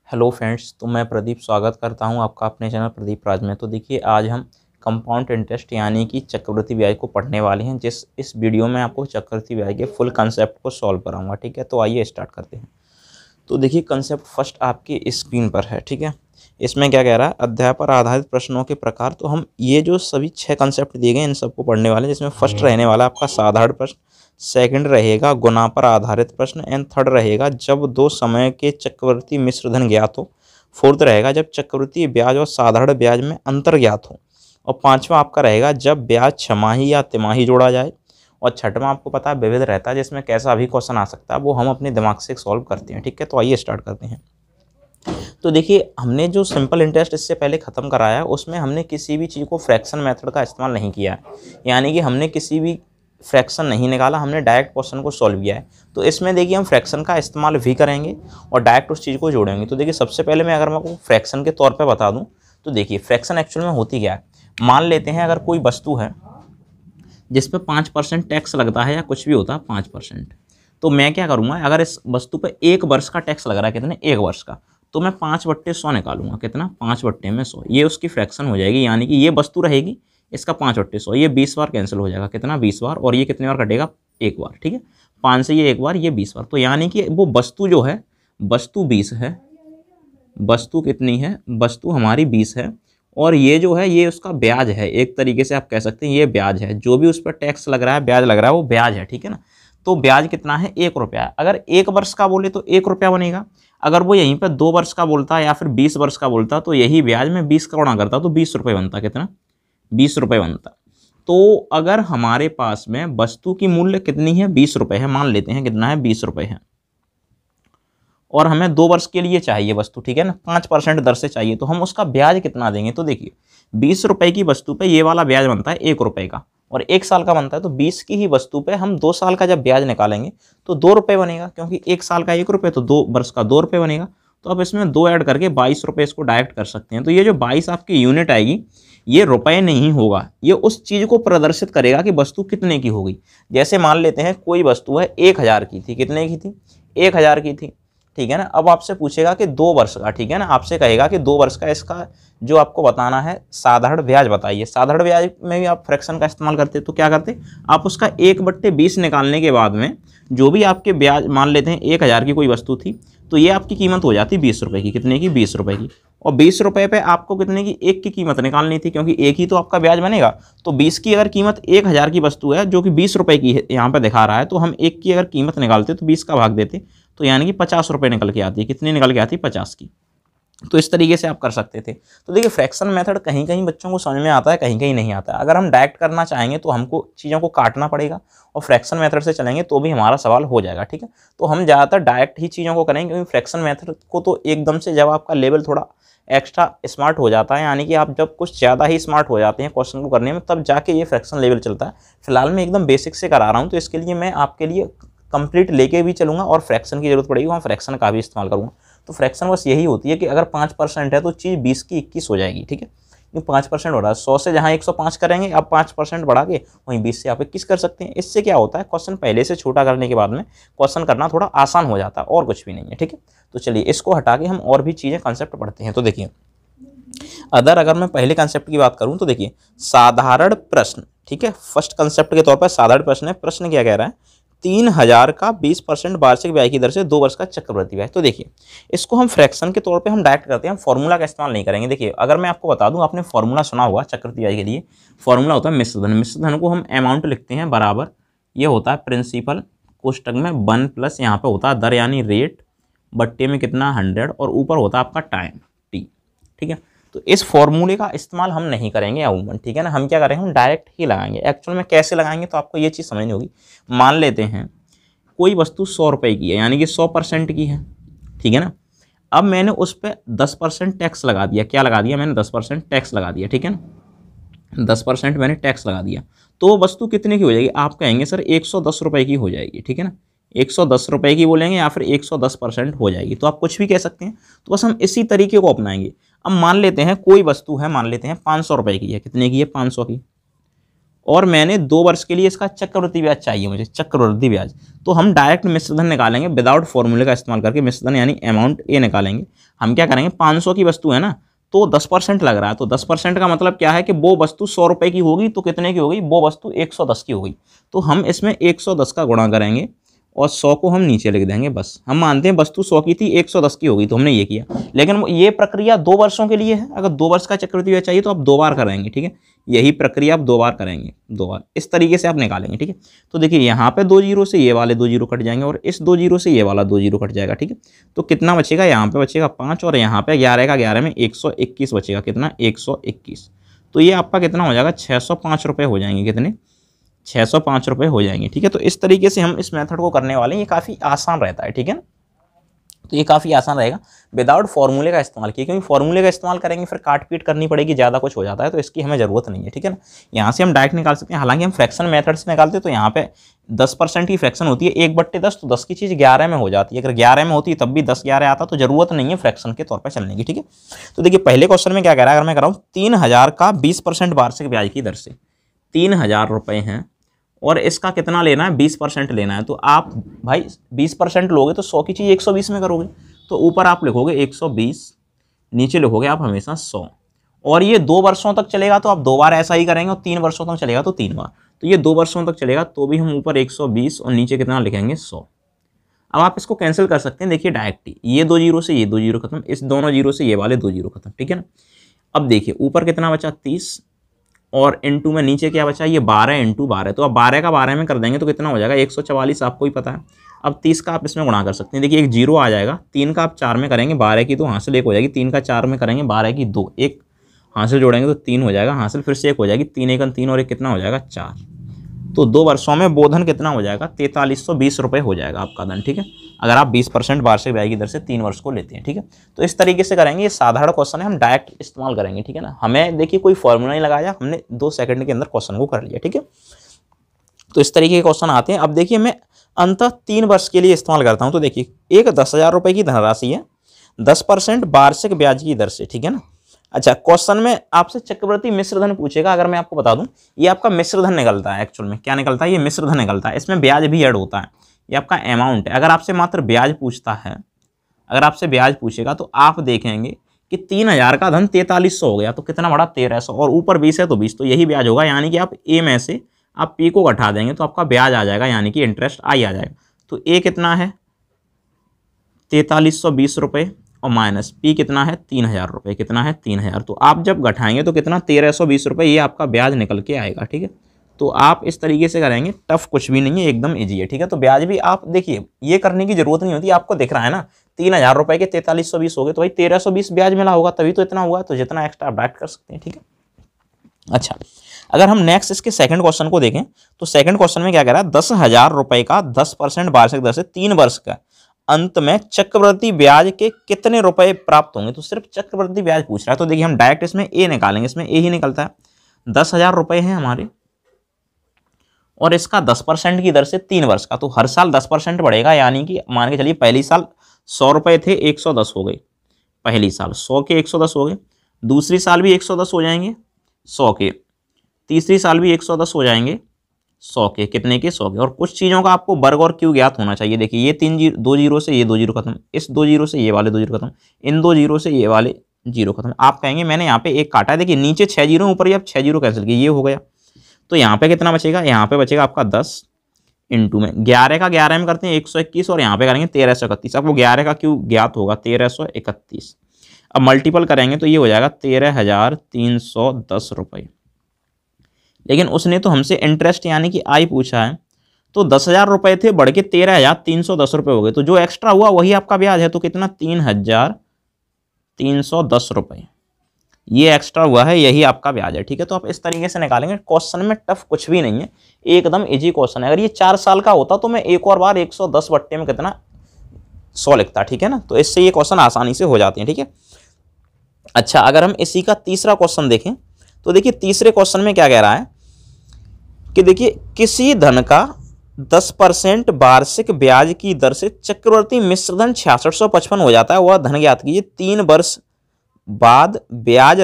Hello friends, तो मैं प्रदीप स्वागत करता हूं आपका अपने चैनल प्रदीप राज में। तो देखिए, आज हम कंपाउंड इंटरेस्ट यानी कि चक्रवृद्धि ब्याज को पढ़ने वाले हैं। इस वीडियो में आपको चक्रवृद्धि ब्याज के फुल कंसेप्ट को सॉल्व कराऊंगा। ठीक है, तो आइए स्टार्ट करते हैं। तो देखिए, कंसेप्ट फर्स्ट आपकी स्क्रीन पर है। ठीक है, इसमें क्या कह रहा है, अध्याय पर आधारित प्रश्नों के प्रकार। तो हम ये जो सभी 6 कंसेप्ट दिए गए इन सबको पढ़ने वाले हैं, जिसमें फर्स्ट रहने वाला आपका साधारण प्रश्न, सेकंड रहेगा गुणा पर आधारित प्रश्न, एंड थर्ड रहेगा जब दो समय के चक्रवृद्धि मिश्रधन ज्ञात हो, फोर्थ रहेगा जब चक्रवृद्धि ब्याज और साधारण ब्याज में अंतर ज्ञात हो, और पांचवा आपका रहेगा जब ब्याज छमाही या तिमाही जोड़ा जाए, और छठवां आपको पता है विविध रहता है, जिसमें कैसा भी क्वेश्चन आ सकता है, वो हम अपने दिमाग से सॉल्व करते हैं। ठीक है, तो आइए स्टार्ट करते हैं। तो देखिए, हमने जो सिंपल इंटरेस्ट इससे पहले ख़त्म कराया है, उसमें हमने किसी भी चीज़ को फ्रैक्शन मेथड का इस्तेमाल नहीं किया है, यानी कि हमने किसी भी फ्रैक्शन नहीं निकाला, हमने डायरेक्ट क्वेश्चन को सॉल्व किया है। तो इसमें देखिए, हम फ्रैक्शन का इस्तेमाल भी करेंगे और डायरेक्ट उस चीज़ को जोड़ेंगे। तो देखिए, सबसे पहले मैं अगर मैं आपको फ्रैक्शन के तौर पर बता दूँ, तो देखिए फ्रैक्शन एक्चुअल में होती क्या है। मान लेते हैं अगर कोई वस्तु है जिस पर 5% टैक्स लगता है या कुछ भी होता है 5%, तो मैं क्या करूँगा, अगर इस वस्तु पर 1 वर्ष का टैक्स लग रहा है, कितने 1 वर्ष का, तो मैं 5/100 निकालूंगा। कितना 5/100, ये उसकी फ्रैक्शन हो जाएगी, यानी कि ये वस्तु रहेगी, इसका 5/100, ये 20 बार कैंसिल हो जाएगा। कितना 20 बार, और ये कितने बार कटेगा 1 बार। ठीक है, 5 से ये 1 बार, ये 20 बार। तो यानी कि वो वस्तु जो है, वस्तु 20 है, वस्तु कितनी है, वस्तु हमारी 20 है, और ये जो है ये उसका ब्याज है। एक तरीके से आप कह सकते हैं ये ब्याज है, जो भी उस पर टैक्स लग रहा है, ब्याज लग रहा है, वो ब्याज है। ठीक है ना, तो ब्याज कितना है 1 रुपया। अगर 1 वर्ष का बोले तो 1 रुपया बनेगा। अगर वो यहीं पर 2 वर्ष का बोलता है या फिर 20 वर्ष का बोलता, तो यही ब्याज में 20 का गुणा करता तो 20 रुपये बनता। कितना 20 रुपये बनता। तो अगर हमारे पास में वस्तु की मूल्य कितनी है 20 रुपये है, मान लेते हैं कितना है 20 रुपये है, और हमें 2 वर्ष के लिए चाहिए वस्तु, ठीक है ना, 5% दर से चाहिए, तो हम उसका ब्याज कितना देंगे। तो देखिए 20 रुपये की वस्तु पे ये वाला ब्याज बनता है 1 रुपये का, और 1 साल का बनता है। तो 20 की ही वस्तु पे हम 2 साल का जब ब्याज निकालेंगे तो 2 रुपये बनेगा, क्योंकि 1 साल का 1 रुपये, तो 2 वर्ष का 2 रुपये बनेगा। तो अब इसमें 2 ऐड करके 22 रुपये इसको डायरेक्ट कर सकते हैं। तो ये जो 22 आपकी यूनिट आएगी, ये रुपये नहीं होगा, ये उस चीज़ को प्रदर्शित करेगा कि वस्तु कितने की होगी। जैसे मान लेते हैं कोई वस्तु है 1000 की थी, कितने की थी 1000 की थी, ठीक है ना। अब आपसे पूछेगा कि 2 वर्ष का, ठीक है ना, आपसे कहेगा कि 2 वर्ष का इसका जो आपको बताना है साधारण ब्याज बताइए। साधारण ब्याज में भी आप फ्रैक्शन का इस्तेमाल करते, तो क्या करते, आप उसका 1/20 निकालने के बाद में जो भी आपके ब्याज, मान लेते हैं 1000 की कोई वस्तु थी, तो ये आपकी कीमत हो जाती 20 रुपये की। कितने की 20 रुपये की। और 20 रुपये पे आपको कितने की 1 की कीमत निकालनी थी, क्योंकि 1 ही तो आपका ब्याज बनेगा। तो 20 की अगर कीमत 1000 की वस्तु है जो कि 20 रुपये की यहाँ पर दिखा रहा है, तो हम 1 की अगर कीमत निकालते तो 20 का भाग देते, तो यानी कि 50 रुपये निकल के आती है। कितनी निकल के आती है 50 की। तो इस तरीके से आप कर सकते थे। तो देखिए, फ्रैक्शन मेथड कहीं कहीं बच्चों को समझ में आता है, कहीं कहीं नहीं आता है। अगर हम डायरेक्ट करना चाहेंगे तो हमको चीज़ों को काटना पड़ेगा, और फ्रैक्शन मेथड से चलेंगे तो भी हमारा सवाल हो जाएगा। ठीक है, तो हम ज़्यादातर डायरेक्ट ही चीज़ों को करेंगे, क्योंकि फ्रैक्शन मेथड को तो एकदम से जब आपका लेवल थोड़ा एक्स्ट्रा स्मार्ट हो जाता है, यानी कि आप जब कुछ ज़्यादा ही स्मार्ट हो जाते हैं क्वेश्चन को करने में, तब जाके ये फ्रैक्शन लेवल चलता है। फिलहाल मैं एकदम बेसिक से करा रहा हूँ, तो इसके लिए मैं आपके लिए कंप्लीट लेके भी चलूँगा, और फ्रैक्शन की जरूरत पड़ेगी वहाँ फ्रैक्शन का भी इस्तेमाल करूँगा। तो फ्रैक्शन बस यही होती है कि अगर 5% है तो चीज़ 20 की 21 हो जाएगी। ठीक है, क्योंकि 5% हो रहा है, 100 से जहाँ 105 करेंगे, आप 5% बढ़ा के वहीं 20 से आप 21 कर सकते हैं। इससे क्या होता है, क्वेश्चन पहले से छोटा करने के बाद में क्वेश्चन करना थोड़ा आसान हो जाता है, और कुछ भी नहीं है। ठीक है, तो चलिए इसको हटा के हम और भी चीज़ें कंसेप्ट पढ़ते हैं। तो देखिए, अगर मैं पहले कंसेप्ट की बात करूँ, तो देखिए साधारण प्रश्न, ठीक है, फर्स्ट कंसेप्ट के तौर पर साधारण प्रश्न है। प्रश्न क्या कह रहा है, 3000 का 20% वार्षिक ब्याज की दर से 2 वर्ष का चक्रवृद्धि ब्याज। तो देखिए, इसको हम फ्रैक्शन के तौर पे हम डायरेक्ट करते हैं, हम फॉर्मूला का इस्तेमाल नहीं करेंगे। देखिए, अगर मैं आपको बता दूं, आपने फॉर्मूला सुना होगा चक्रवृद्धि ब्याज के लिए, फॉर्मूला होता है मिश्रधन। मिश्रधन को हम अमाउंट लिखते हैं बराबर, ये होता है प्रिंसिपल कोष्टक में 1 प्लस यहाँ पे होता है दर यानी रेट, बट्टे में कितना 100, और ऊपर होता है आपका टाइम टी। ठीक है, तो इस फॉर्मूले का इस्तेमाल हम नहीं करेंगे अमूमन, ठीक है ना। हम क्या करेंगे, हम डायरेक्ट ही लगाएंगे। एक्चुअल में कैसे लगाएंगे तो आपको ये चीज़ समझनी होगी। मान लेते हैं कोई वस्तु 100 रुपये की है, यानी कि 100% की है, ठीक है ना। अब मैंने उस पर 10% टैक्स लगा दिया। क्या लगा दिया मैंने, 10% टैक्स लगा दिया, ठीक है ना, 10% मैंने टैक्स लगा दिया। तो वो वस्तु कितने की हो जाएगी, आप कहेंगे सर 110 रुपये की हो जाएगी, ठीक है ना, 110 रुपये की बोलेंगे या फिर 110% हो जाएगी, तो आप कुछ भी कह सकते हैं। तो बस हम इसी तरीके को अपनाएंगे। अब मान लेते हैं कोई वस्तु है, मान लेते हैं 500 रुपये की है, कितने की है 500 की, और मैंने 2 वर्ष के लिए इसका चक्रवृद्धि ब्याज चाहिए मुझे, चक्रवृद्धि ब्याज। तो हम डायरेक्ट मिश्र धन निकालेंगे विदाउट फॉर्मूले का इस्तेमाल करके। मिश्र धन यानी अमाउंट ए निकालेंगे। हम क्या करेंगे, 500 की वस्तु है ना, तो 10% लग रहा है, तो 10% का मतलब क्या है कि वो वस्तु 100 रुपये की होगी तो कितने की होगी, वो वस्तु 110 की होगी। तो हम इसमें 110 का गुणा करेंगे और 100 को हम नीचे लिख देंगे। बस हम मानते हैं वस्तु 100 की थी, 110 की होगी, तो हमने ये किया। लेकिन ये प्रक्रिया 2 वर्षों के लिए है। अगर 2 वर्ष का चक्रवृद्धि ब्याज चाहिए तो आप 2 बार करेंगे, ठीक है। यही प्रक्रिया आप 2 बार करेंगे, 2 बार इस तरीके से आप निकालेंगे, ठीक है। तो देखिए यहाँ पे 2 जीरो से ये वाले 2 जीरो कट जाएंगे और इस 2 जीरो से ये वाला 2 जीरो कट जाएगा, ठीक है। तो कितना बचेगा, यहाँ पे बचेगा 5 और यहाँ पे 11 का 11 में 121 बचेगा। कितना, 121। तो ये आपका कितना हो जाएगा, 605 रुपये हो जाएंगे। कितने, 605 रुपये हो जाएंगे, ठीक है। तो इस तरीके से हम इस मेथड को करने वाले हैं। ये काफ़ी आसान रहता है, ठीक है ना। तो ये काफ़ी आसान रहेगा विदाउट फॉर्मूले का इस्तेमाल किया, क्योंकि फॉर्मूले का इस्तेमाल करेंगे फिर काट पीट करनी पड़ेगी, ज़्यादा कुछ हो जाता है, तो इसकी हमें ज़रूरत नहीं है, ठीक है ना। यहाँ से हम डायरेक्ट निकाल सकते हैं। हालांकि हम फ्रैक्शन मेथड से निकालते हैं तो यहाँ पे 10% की फ्रैक्शन होती है, 1/10, तो 10 की चीज़ 11 में हो जाती है। अगर 11 में होती तब भी 10-11 आता, तो ज़रूरत नहीं है फ्रैक्शन के तौर पर चलने की, ठीक है। तो देखिए पहले क्वेश्चन में क्या कह रहा है, अगर मैं कराऊँ 3000 का 20% वार्षिक ब्याज की दर से 3000 रुपये हैं और इसका कितना लेना है, 20% लेना है। तो आप भाई 20% लोगे तो 100 की चीज़ 120 में करोगे, तो ऊपर आप लिखोगे 120, नीचे लिखोगे आप हमेशा 100। और ये 2 वर्षों तक चलेगा तो आप 2 बार ऐसा ही करेंगे, और 3 वर्षों तक चलेगा तो 3 बार। तो ये 2 वर्षों तक चलेगा तो भी हम ऊपर 120 और नीचे कितना लिखेंगे, 100। अब आप इसको कैंसिल कर सकते हैं, देखिए डायरेक्ट ही, ये 2 जीरो से ये 2 जीरो खत्म, इस दोनों जीरो से ये वाले 2 जीरो खत्म, ठीक है ना। अब देखिए ऊपर कितना बचा, 30, और इंटू में नीचे क्या बचा, ये 12 इंटू 12। तो अब 12 का 12 में कर देंगे तो कितना हो जाएगा, 144, आपको ही पता है। अब 30 का आप इसमें गुणा कर सकते हैं। देखिए एक जीरो आ जाएगा, 3 का आप 4 में करेंगे, 12 की 2 हासिल 1 हो जाएगी, 3 का 4 में करेंगे, 12 की 2, 1 हासिल जोड़ेंगे तो 3 हो जाएगा हासिल, फिर से 1 हो जाएगी, 3 1 3 और 1 कितना हो जाएगा, 4। तो 2 वर्षों में वो धन कितना हो जाएगा, 4320 रुपये हो जाएगा आपका धन, ठीक है। अगर आप 20% वार्षिक ब्याज की दर से 3 वर्ष को लेते हैं, ठीक है। तो इस तरीके से करेंगे। ये साधारण क्वेश्चन है, हम डायरेक्ट इस्तेमाल करेंगे, ठीक है ना। हमें देखिए कोई फॉर्मूला नहीं लगाया, हमने 2 सेकंड के अंदर क्वेश्चन को कर लिया, ठीक है। तो इस तरीके के क्वेश्चन आते हैं। अब देखिए मैं अंततः 3 वर्ष के लिए इस्तेमाल करता हूँ। तो देखिए एक 10,000 रुपये की धनराशि है 10% वार्षिक ब्याज की दर से, ठीक है ना। अच्छा, क्वेश्चन में आपसे चक्रवृद्धि मिश्र धन पूछेगा। अगर मैं आपको बता दूं, ये आपका मिश्र धन निकलता है। एक्चुअल में क्या निकलता है, ये मिश्र धन निकलता है। इसमें ब्याज भी ऐड होता है। ये आपका अमाउंट है। अगर आपसे मात्र ब्याज पूछता है, अगर आपसे ब्याज पूछेगा तो आप देखेंगे कि 3000 का धन 4300 हो गया, तो कितना बड़ा 1300, और ऊपर 20 है तो 20, तो यही ब्याज होगा। यानी कि आप ए में से आप पी को घटा देंगे तो आपका ब्याज आ जाएगा, यानी कि इंटरेस्ट आई आ जाएगा। तो ए कितना है, 4320 रुपये, और माइनस पी कितना है, 3000 रुपये। कितना है, 3000। तो आप जब घटाएंगे तो कितना, 1320 रुपये, ये आपका ब्याज निकल के आएगा, ठीक है। तो आप इस तरीके से करेंगे, टफ कुछ भी नहीं है, एकदम ईजी है, ठीक है। तो ब्याज भी आप देखिए, ये करने की जरूरत नहीं होती, आपको दिख रहा है ना, 3000 रुपये के 4320 हो गए, तो भाई 1320 ब्याज मिला होगा, तभी तो इतना हुआ। तो जितना एक्स्ट्रा आप डायरेक्ट कर सकते हैं, ठीक है। अच्छा, अगर हम नेक्स्ट इसके सेकंड क्वेश्चन को देखें तो सेकंड क्वेश्चन में क्या कह रहा है, 10,000 रुपये का 10% वार्षिक दर से 3 वर्ष का अंत में चक्रवृद्धि ब्याज के कितने रुपए प्राप्त होंगे। तो सिर्फ चक्रवृद्धि ब्याज पूछ रहा है। तो देखिए हम डायरेक्ट इसमें ए निकालेंगे, इसमें ए ही निकलता है। 10,000 रुपये हैं हमारे, और इसका 10% की दर से 3 वर्ष का, तो हर साल 10% बढ़ेगा। यानी कि मान के चलिए पहली साल 100 रुपये थे, 110 हो गए। पहली साल 100 के 110 हो गए, दूसरी साल भी 110 हो जाएंगे 100 के, तीसरी साल भी 110 हो जाएंगे 100 के। कितने के, 100 के। और कुछ चीज़ों का आपको वर्ग और क्यू ज्ञात होना चाहिए। देखिए ये 2 जीरो से ये 2 जीरो खत्म, इस 2 जीरो से ये वाले 2 जीरो खत्म, इन 2 जीरो से ये वाले जीरो खत्म। आप कहेंगे मैंने यहाँ पे एक काटा है, देखिए नीचे 6 जीरो, ऊपर ही आप 6 जीरो कैंसिल किए, ये हो गया। तो यहाँ पे कितना बचेगा, यहाँ पे बचेगा आपका 10 इंटू में 11 का 11 में करते हैं 121, और यहाँ पे करेंगे 1331। आपको 11 का क्यू ज्ञात होगा, 1331। अब मल्टीपल करेंगे तो ये हो जाएगा 13,310 रुपये। लेकिन उसने तो हमसे इंटरेस्ट यानी कि आई पूछा है, तो 10,000 रुपये थे, बढ़ के 13,310 रुपये हो गए। तो जो एक्स्ट्रा हुआ वही आपका ब्याज है। तो कितना, 3,310 रुपये ये एक्स्ट्रा हुआ है, यही आपका ब्याज है, ठीक है। तो आप इस तरीके से निकालेंगे। क्वेश्चन में टफ कुछ भी नहीं है, एकदम इजी क्वेश्चन है। अगर ये 4 साल का होता तो मैं एक और बार 110 बट्टे में कितना 100 लिखता, ठीक है ना। तो इससे ये क्वेश्चन आसानी से हो जाते हैं, ठीक है। अच्छा, अगर हम इसी का तीसरा क्वेश्चन देखें तो देखिए तीसरे क्वेश्चन में क्या कह रहा है कि देखिए किसी धन का 10% वार्षिक ब्याज की दर से चक्रवर्ती मिश्रधन 6655 हो जाता है, वह धन ज्ञात कीजिए 3 वर्ष बाद ब्याज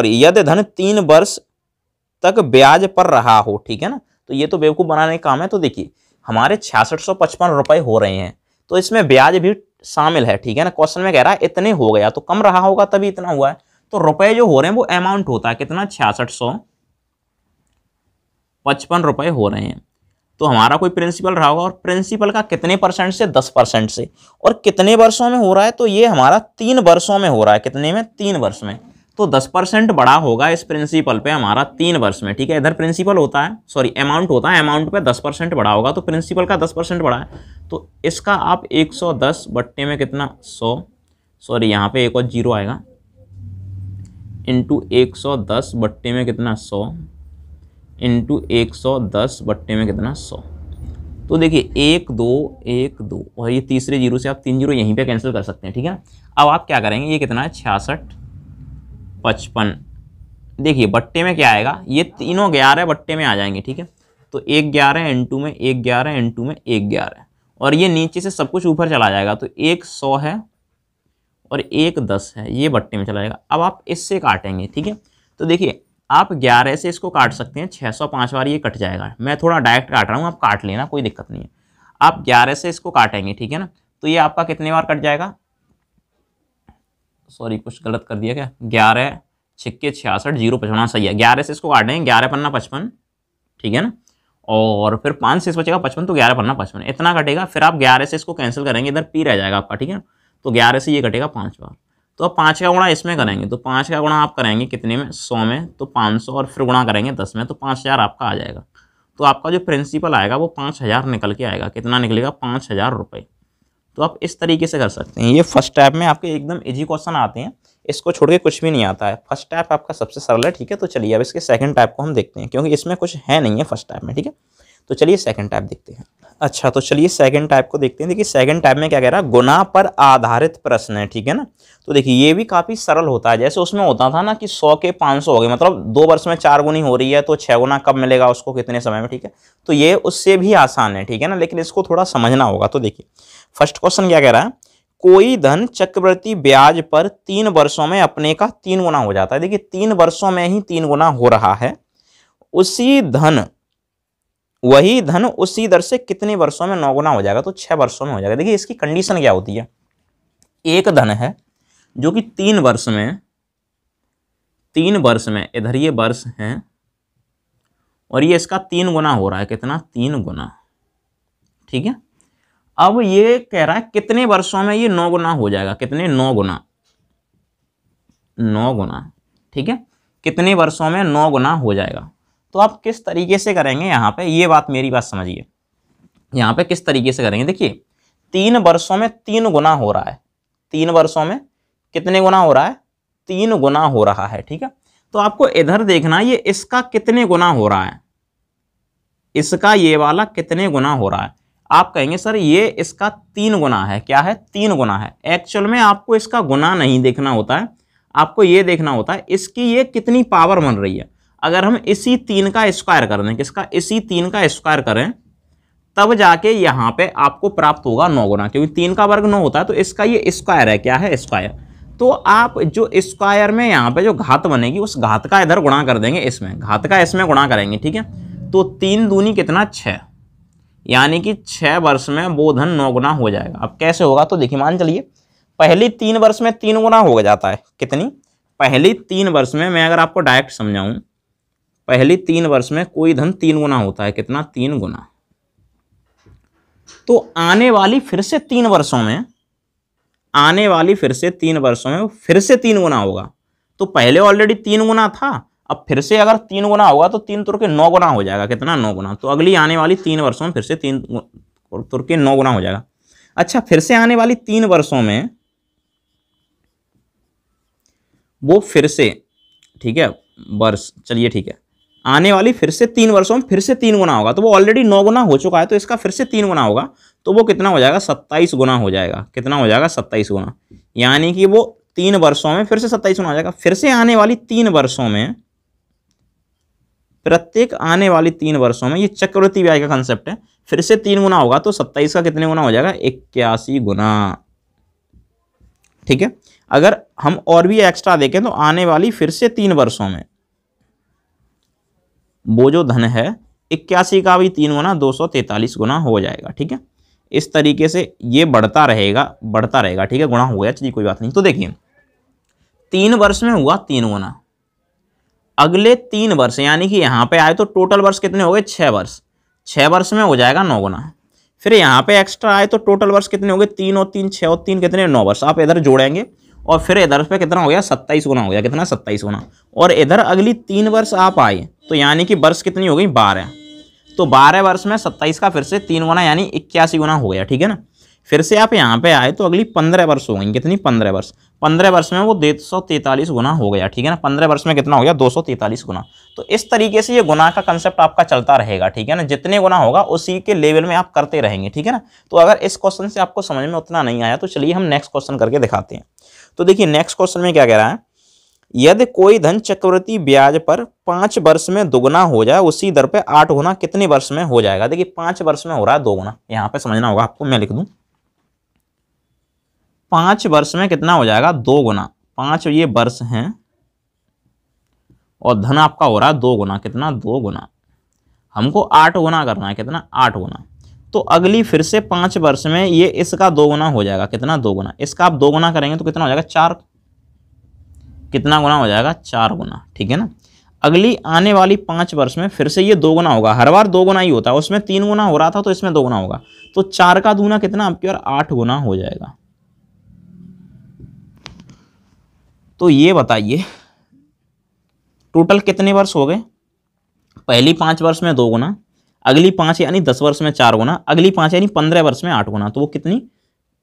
यदि धन 3 वर्ष तक ब्याज पर रहा हो, ठीक है ना। तो ये तो बेवकूफ़ बनाने का काम है। तो देखिए हमारे 6655 रुपए हो रहे हैं, तो इसमें ब्याज भी शामिल है, ठीक है ना। क्वेश्चन में कह रहा है इतने हो गया, तो कम रहा होगा तभी इतना हुआ है। तो रुपए जो हो रहे हैं वो अमाउंट होता है कितना, 6655 रुपए हो रहे हैं। तो हमारा कोई प्रिंसिपल रहा होगा, और प्रिंसिपल का कितने परसेंट से, 10% से, और कितने वर्षों में हो रहा है, तो ये हमारा 3 वर्षों में हो रहा है। कितने में, 3 वर्ष में। तो 10% बढ़ा होगा इस प्रिंसिपल पे हमारा 3 वर्ष में, ठीक है। इधर प्रिंसिपल होता है, सॉरी अमाउंट होता है, अमाउंट पे 10% बढ़ा होगा, तो प्रिंसिपल का 10% बढ़ा है। तो इसका आप 110 बट्टे में कितना, 100, सॉरी यहाँ पे एक और जीरो आएगा, इंटू 110 बट्टे में कितना, 100, इंटू 110 बट्टे में कितना, 100। तो देखिए 1 2 1 2, और ये तीसरे जीरो से आप 3 जीरो यहीं पे कैंसिल कर सकते हैं, ठीक है। अब आप क्या करेंगे, ये कितना है, 6655, देखिए बट्टे में क्या आएगा, ये तीनों 11 बट्टे में आ जाएंगे, ठीक है। तो 1 11 इंटू में 1 11 इंटू में 1 11, और ये नीचे से सब कुछ ऊपर चला जाएगा, तो 1 100 है और 1 10 है, ये बट्टे में चला जाएगा। अब आप इससे काटेंगे, ठीक है। तो देखिए आप 11 से इसको काट सकते हैं, 605 बार ये कट जाएगा। मैं थोड़ा डायरेक्ट काट रहा हूँ, आप काट लेना, कोई दिक्कत नहीं है। आप 11 से इसको काटेंगे, ठीक है ना। तो ये आपका कितने बार कट जाएगा, सॉरी कुछ गलत कर दिया क्या, 11 छिक्के 66 जीरो 55, सही है। 11 से इसको काटेंगे, 11 पन्ना 55, ठीक है ना। और फिर 5 से इस बचेगा 55, तो 11 पन्ना 55 इतना कटेगा। फिर आप 11 से इसको कैंसिल करेंगे, इधर पी रह जाएगा आपका, ठीक है। तो 11 से ये कटेगा 5 बार। तो अब 5 का गुणा इसमें करेंगे, तो 5 का गुणा आप करेंगे कितने में, 100 में, तो 500, और फिर गुणा करेंगे 10 में, तो 5000 आपका आ जाएगा। तो आपका जो प्रिंसिपल आएगा वो 5000 निकल के आएगा। कितना निकलेगा, 5000 रुपये। तो आप इस तरीके से कर सकते हैं। ये फर्स्ट टाइप में आपके एकदम इजी क्वेश्चन आते हैं, इसको छोड़ के कुछ भी नहीं आता है। फर्स्ट टाइप आपका सबसे सरल है, ठीक है। तो चलिए अब इसके सेकंड टाइप को हम देखते हैं, क्योंकि इसमें कुछ है नहीं है फर्स्ट टाइप में, ठीक है। तो चलिए सेकंड टाइप देखते हैं। अच्छा, तो चलिए सेकंड टाइप को देखते हैं। देखिए सेकंड टाइप में क्या कह रहा है, गुना पर आधारित प्रश्न है, ठीक है ना। तो देखिए ये भी काफ़ी सरल होता है। जैसे उसमें होता था ना कि 100 के 500 हो गए, मतलब 2 वर्ष में 4 गुनी हो रही है, तो 6 गुना कब मिलेगा उसको, कितने समय में, ठीक है। तो ये उससे भी आसान है, ठीक है ना, लेकिन इसको थोड़ा समझना होगा। तो देखिए फर्स्ट क्वेश्चन क्या कह रहा है, कोई धन चक्रवृद्धि ब्याज पर 3 वर्षों में अपने का 3 गुना हो जाता है। देखिए 3 वर्षों में ही 3 गुना हो रहा है। वही धन उसी दर से कितने वर्षों में 9 गुना हो जाएगा, तो 6 वर्षों में हो जाएगा। देखिए इसकी कंडीशन क्या होती है, एक धन है जो कि 3 वर्ष में इधर ये वर्ष है, और ये इसका 3 गुना हो रहा है, कितना, 3 गुना, ठीक है। अब ये कह रहा है कितने वर्षों में ये 9 गुना हो जाएगा, कितने, 9 गुना, 9 गुना, ठीक है। कितने वर्षों में 9 गुना हो जाएगा। तो आप किस तरीके से करेंगे, यहाँ पे ये बात, मेरी बात समझिए, यहाँ पे किस तरीके से करेंगे। देखिए 3 वर्षों में 3 गुना हो रहा है, 3 वर्षों में कितने गुना हो रहा है, 3 गुना हो रहा है, ठीक है। तो आपको इधर देखना ये इसका कितने गुना हो रहा है, इसका ये वाला कितने गुना हो रहा है। आप कहेंगे सर ये इसका 3 गुना है, क्या है, 3 गुना है। एक्चुअल में आपको इसका गुना नहीं देखना होता है, आपको ये देखना होता है इसकी ये कितनी पावर बन रही है। अगर हम इसी 3 का स्क्वायर कर दें, किसका, इसी 3 का स्क्वायर करें, तब जाके यहाँ पे आपको प्राप्त होगा 9 गुना, क्योंकि 3 का वर्ग 9 होता है, तो इसका ये स्क्वायर है, क्या है, स्क्वायर। तो आप जो स्क्वायर में यहाँ पे जो घात बनेगी, उस घात का इधर गुणा कर देंगे, इसमें घात का इसमें गुणा करेंगे, ठीक है। तो 3 दूनी कितना, 6, यानी कि 6 वर्ष में वो धन 9 गुना हो जाएगा। अब कैसे होगा, तो देखिए मान चलिए पहली 3 वर्ष में 3 गुना हो जाता है, कितनी, पहली 3 वर्ष में, मैं अगर आपको डायरेक्ट समझाऊं, पहली 3 वर्ष में कोई धन 3 गुना होता है, कितना, 3 गुना। तो आने वाली फिर से 3 वर्षों में, आने वाली फिर से 3 वर्षों में फिर से 3 गुना होगा। तो पहले ऑलरेडी 3 गुना था, अब फिर से अगर 3 गुना होगा तो 3 तुर के 9 गुना हो जाएगा, कितना, 9 गुना। तो अगली आने वाली 3 वर्षों में फिर से 3 तुर के 9 गुना हो जाएगा। अच्छा, फिर से आने वाली 3 वर्षों में वो फिर से, ठीक है, वर्ष, चलिए ठीक है, आने वाली फिर से 3 वर्षों में फिर से 3 गुना होगा। तो वो ऑलरेडी 9 गुना हो चुका है, तो इसका फिर से 3 गुना होगा, तो वो कितना हो जाएगा, 27 गुना हो जाएगा। कितना हो जाएगा, 27 गुना, यानी कि वो 3 वर्षों में फिर से 27 गुना हो जाएगा। फिर से आने वाली 3 वर्षों में, प्रत्येक आने वाली 3 वर्षों में, ये चक्रवृद्धि ब्याज का कंसेप्ट है, फिर से 3 गुना होगा, तो 27 का कितने गुना हो जाएगा, 81 गुना, ठीक है। अगर हम और भी एक्स्ट्रा देखें तो आने वाली फिर से 3 वर्षों में, वो जो धन है 81 का भी 3 गुना 243 गुना हो जाएगा। ठीक है, इस तरीके से ये बढ़ता रहेगा। ठीक है, गुणा हो गया, चलिए कोई बात नहीं। तो देखिए 3 वर्ष में हुआ 3 गुना, अगले 3 वर्ष यानी कि यहाँ पे आए तो टोटल वर्ष कितने हो गए 6 वर्ष, 6 वर्ष में हो जाएगा 9 गुना। फिर यहाँ पे एक्स्ट्रा आए तो टोटल वर्ष कितने हो गए 3 और 3 6 और 3 कितने 9 वर्ष। आप इधर जोड़ेंगे और फिर इधर पे कितना हो गया 27 गुना हो गया, कितना 27 गुना। और इधर अगली 3 वर्ष आप आए तो यानी कि वर्ष कितनी हो गई 12, तो 12 वर्ष में 27 का फिर से 3 गुना यानी 81 गुना हो गया। ठीक है ना, फिर से आप यहाँ पे आए तो अगली 15 वर्ष हो गई, कितनी 15 वर्ष, 15 वर्ष में वो 243 गुना हो गया। ठीक है ना, 15 वर्ष में कितना हो गया 243 गुना। तो इस तरीके से ये गुना का कंसेप्ट आपका चलता रहेगा। ठीक है ना, जितने गुना होगा उसी के लेवल में आप करते रहेंगे। ठीक है ना, तो अगर इस क्वेश्चन से आपको समझ में उतना नहीं आया तो चलिए हम नेक्स्ट क्वेश्चन करके दिखाते हैं। तो देखिए नेक्स्ट क्वेश्चन में क्या कह रहा है, यदि कोई धन चक्रवृद्धि ब्याज पर 5 वर्ष में दुगुना हो जाए उसी दर पे 8 गुना कितने वर्ष में हो जाएगा। देखिए 5 वर्ष में हो रहा है 2 गुना, यहाँ पे समझना होगा आपको, मैं लिख दूं 5 वर्ष में कितना हो जाएगा 2 गुना, 5 ये वर्ष हैं और धन आपका हो रहा है 2 गुना, कितना 2 गुना, हमको 8 गुना करना है, कितना 8 गुना। तो अगली फिर से 5 वर्ष में ये इसका 2 गुना हो जाएगा, कितना 2 गुना, इसका आप 2 गुना करेंगे तो कितना हो जाएगा 4, कितना गुना हो जाएगा 4 गुना। ठीक है ना, अगली आने वाली 5 वर्ष में फिर से ये 2 गुना होगा, हर बार 2 गुना ही होता है, उसमें 3 गुना हो रहा था तो इसमें 2 गुना होगा, तो 4 का दूना कितना आपकी और 8 गुना हो जाएगा। तो ये बताइए टोटल कितने वर्ष हो गए, पहली 5 वर्ष में 2 गुना, अगली 5 यानी 10 वर्ष में 4 गुना, अगली 5 यानी 15 वर्ष में 8 गुना, तो वो कितनी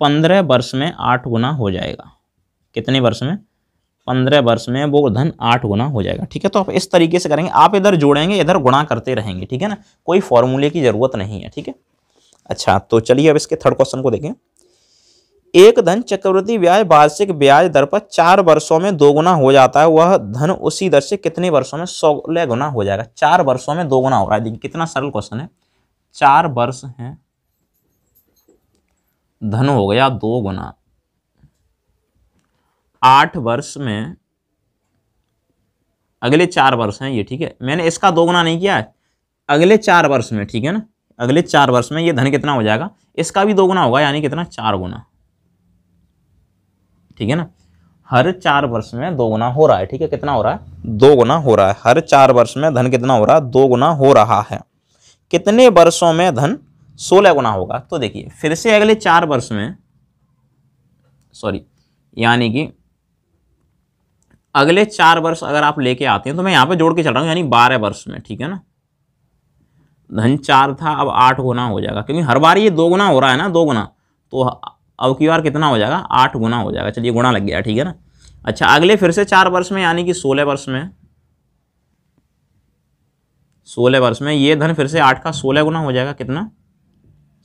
15 वर्ष में 8 गुना हो जाएगा। कितने वर्ष में 15 वर्ष में वो धन 8 गुना हो जाएगा। ठीक है, तो आप इस तरीके से करेंगे, आप इधर जोड़ेंगे इधर गुणा करते रहेंगे। ठीक है ना, कोई फॉर्मूले की जरूरत नहीं है। ठीक है, अच्छा तो चलिए अब इसके थर्ड क्वेश्चन को देखें। एक धन चक्रवृद्धि ब्याज वार्षिक ब्याज दर पर 4 वर्षों में 2 गुना हो जाता है, वह धन उसी दर से कितने वर्षों में 16 गुना हो जाएगा। 4 वर्षों में 2 गुना हो रहा है। देखिए कितना सरल क्वेश्चन है, 4 वर्ष हैं, धन हो गया 2 गुना, 8 वर्ष में अगले 4 वर्ष हैं ये। ठीक है, मैंने इसका 2 गुना नहीं किया है, अगले 4 वर्ष में। ठीक है ना, अगले 4 वर्ष में ये धन कितना हो जाएगा, इसका भी 2 गुना होगा यानी कितना 4 गुना। ठीक है ना, हर 4 वर्ष में 2 गुना हो रहा है। ठीक है, कितना हो रहा है 2 गुना हो रहा है, हर 4 वर्ष में धन कितना हो रहा है 2 गुना हो रहा है। कितने वर्षों में धन 16 गुना होगा। तो देखिए फिर से अगले 4 वर्ष में, सॉरी यानी कि अगले 4 वर्ष अगर आप लेके आते हैं तो मैं यहाँ पे जोड़ के चल रहा हूँ यानी 12 वर्ष में। ठीक है ना, धन 4 था अब 8 गुना हो जाएगा, क्योंकि हर बार ये 2 गुना हो रहा है ना 2 गुना, तो अब की बार कितना हो जाएगा 8 गुना हो जाएगा। चलिए गुणा लग गया। ठीक है ना, अच्छा अगले फिर से 4 वर्ष में यानी कि 16 वर्ष में, 16 वर्ष में ये धन फिर से 8 का 16 गुना हो जाएगा, कितना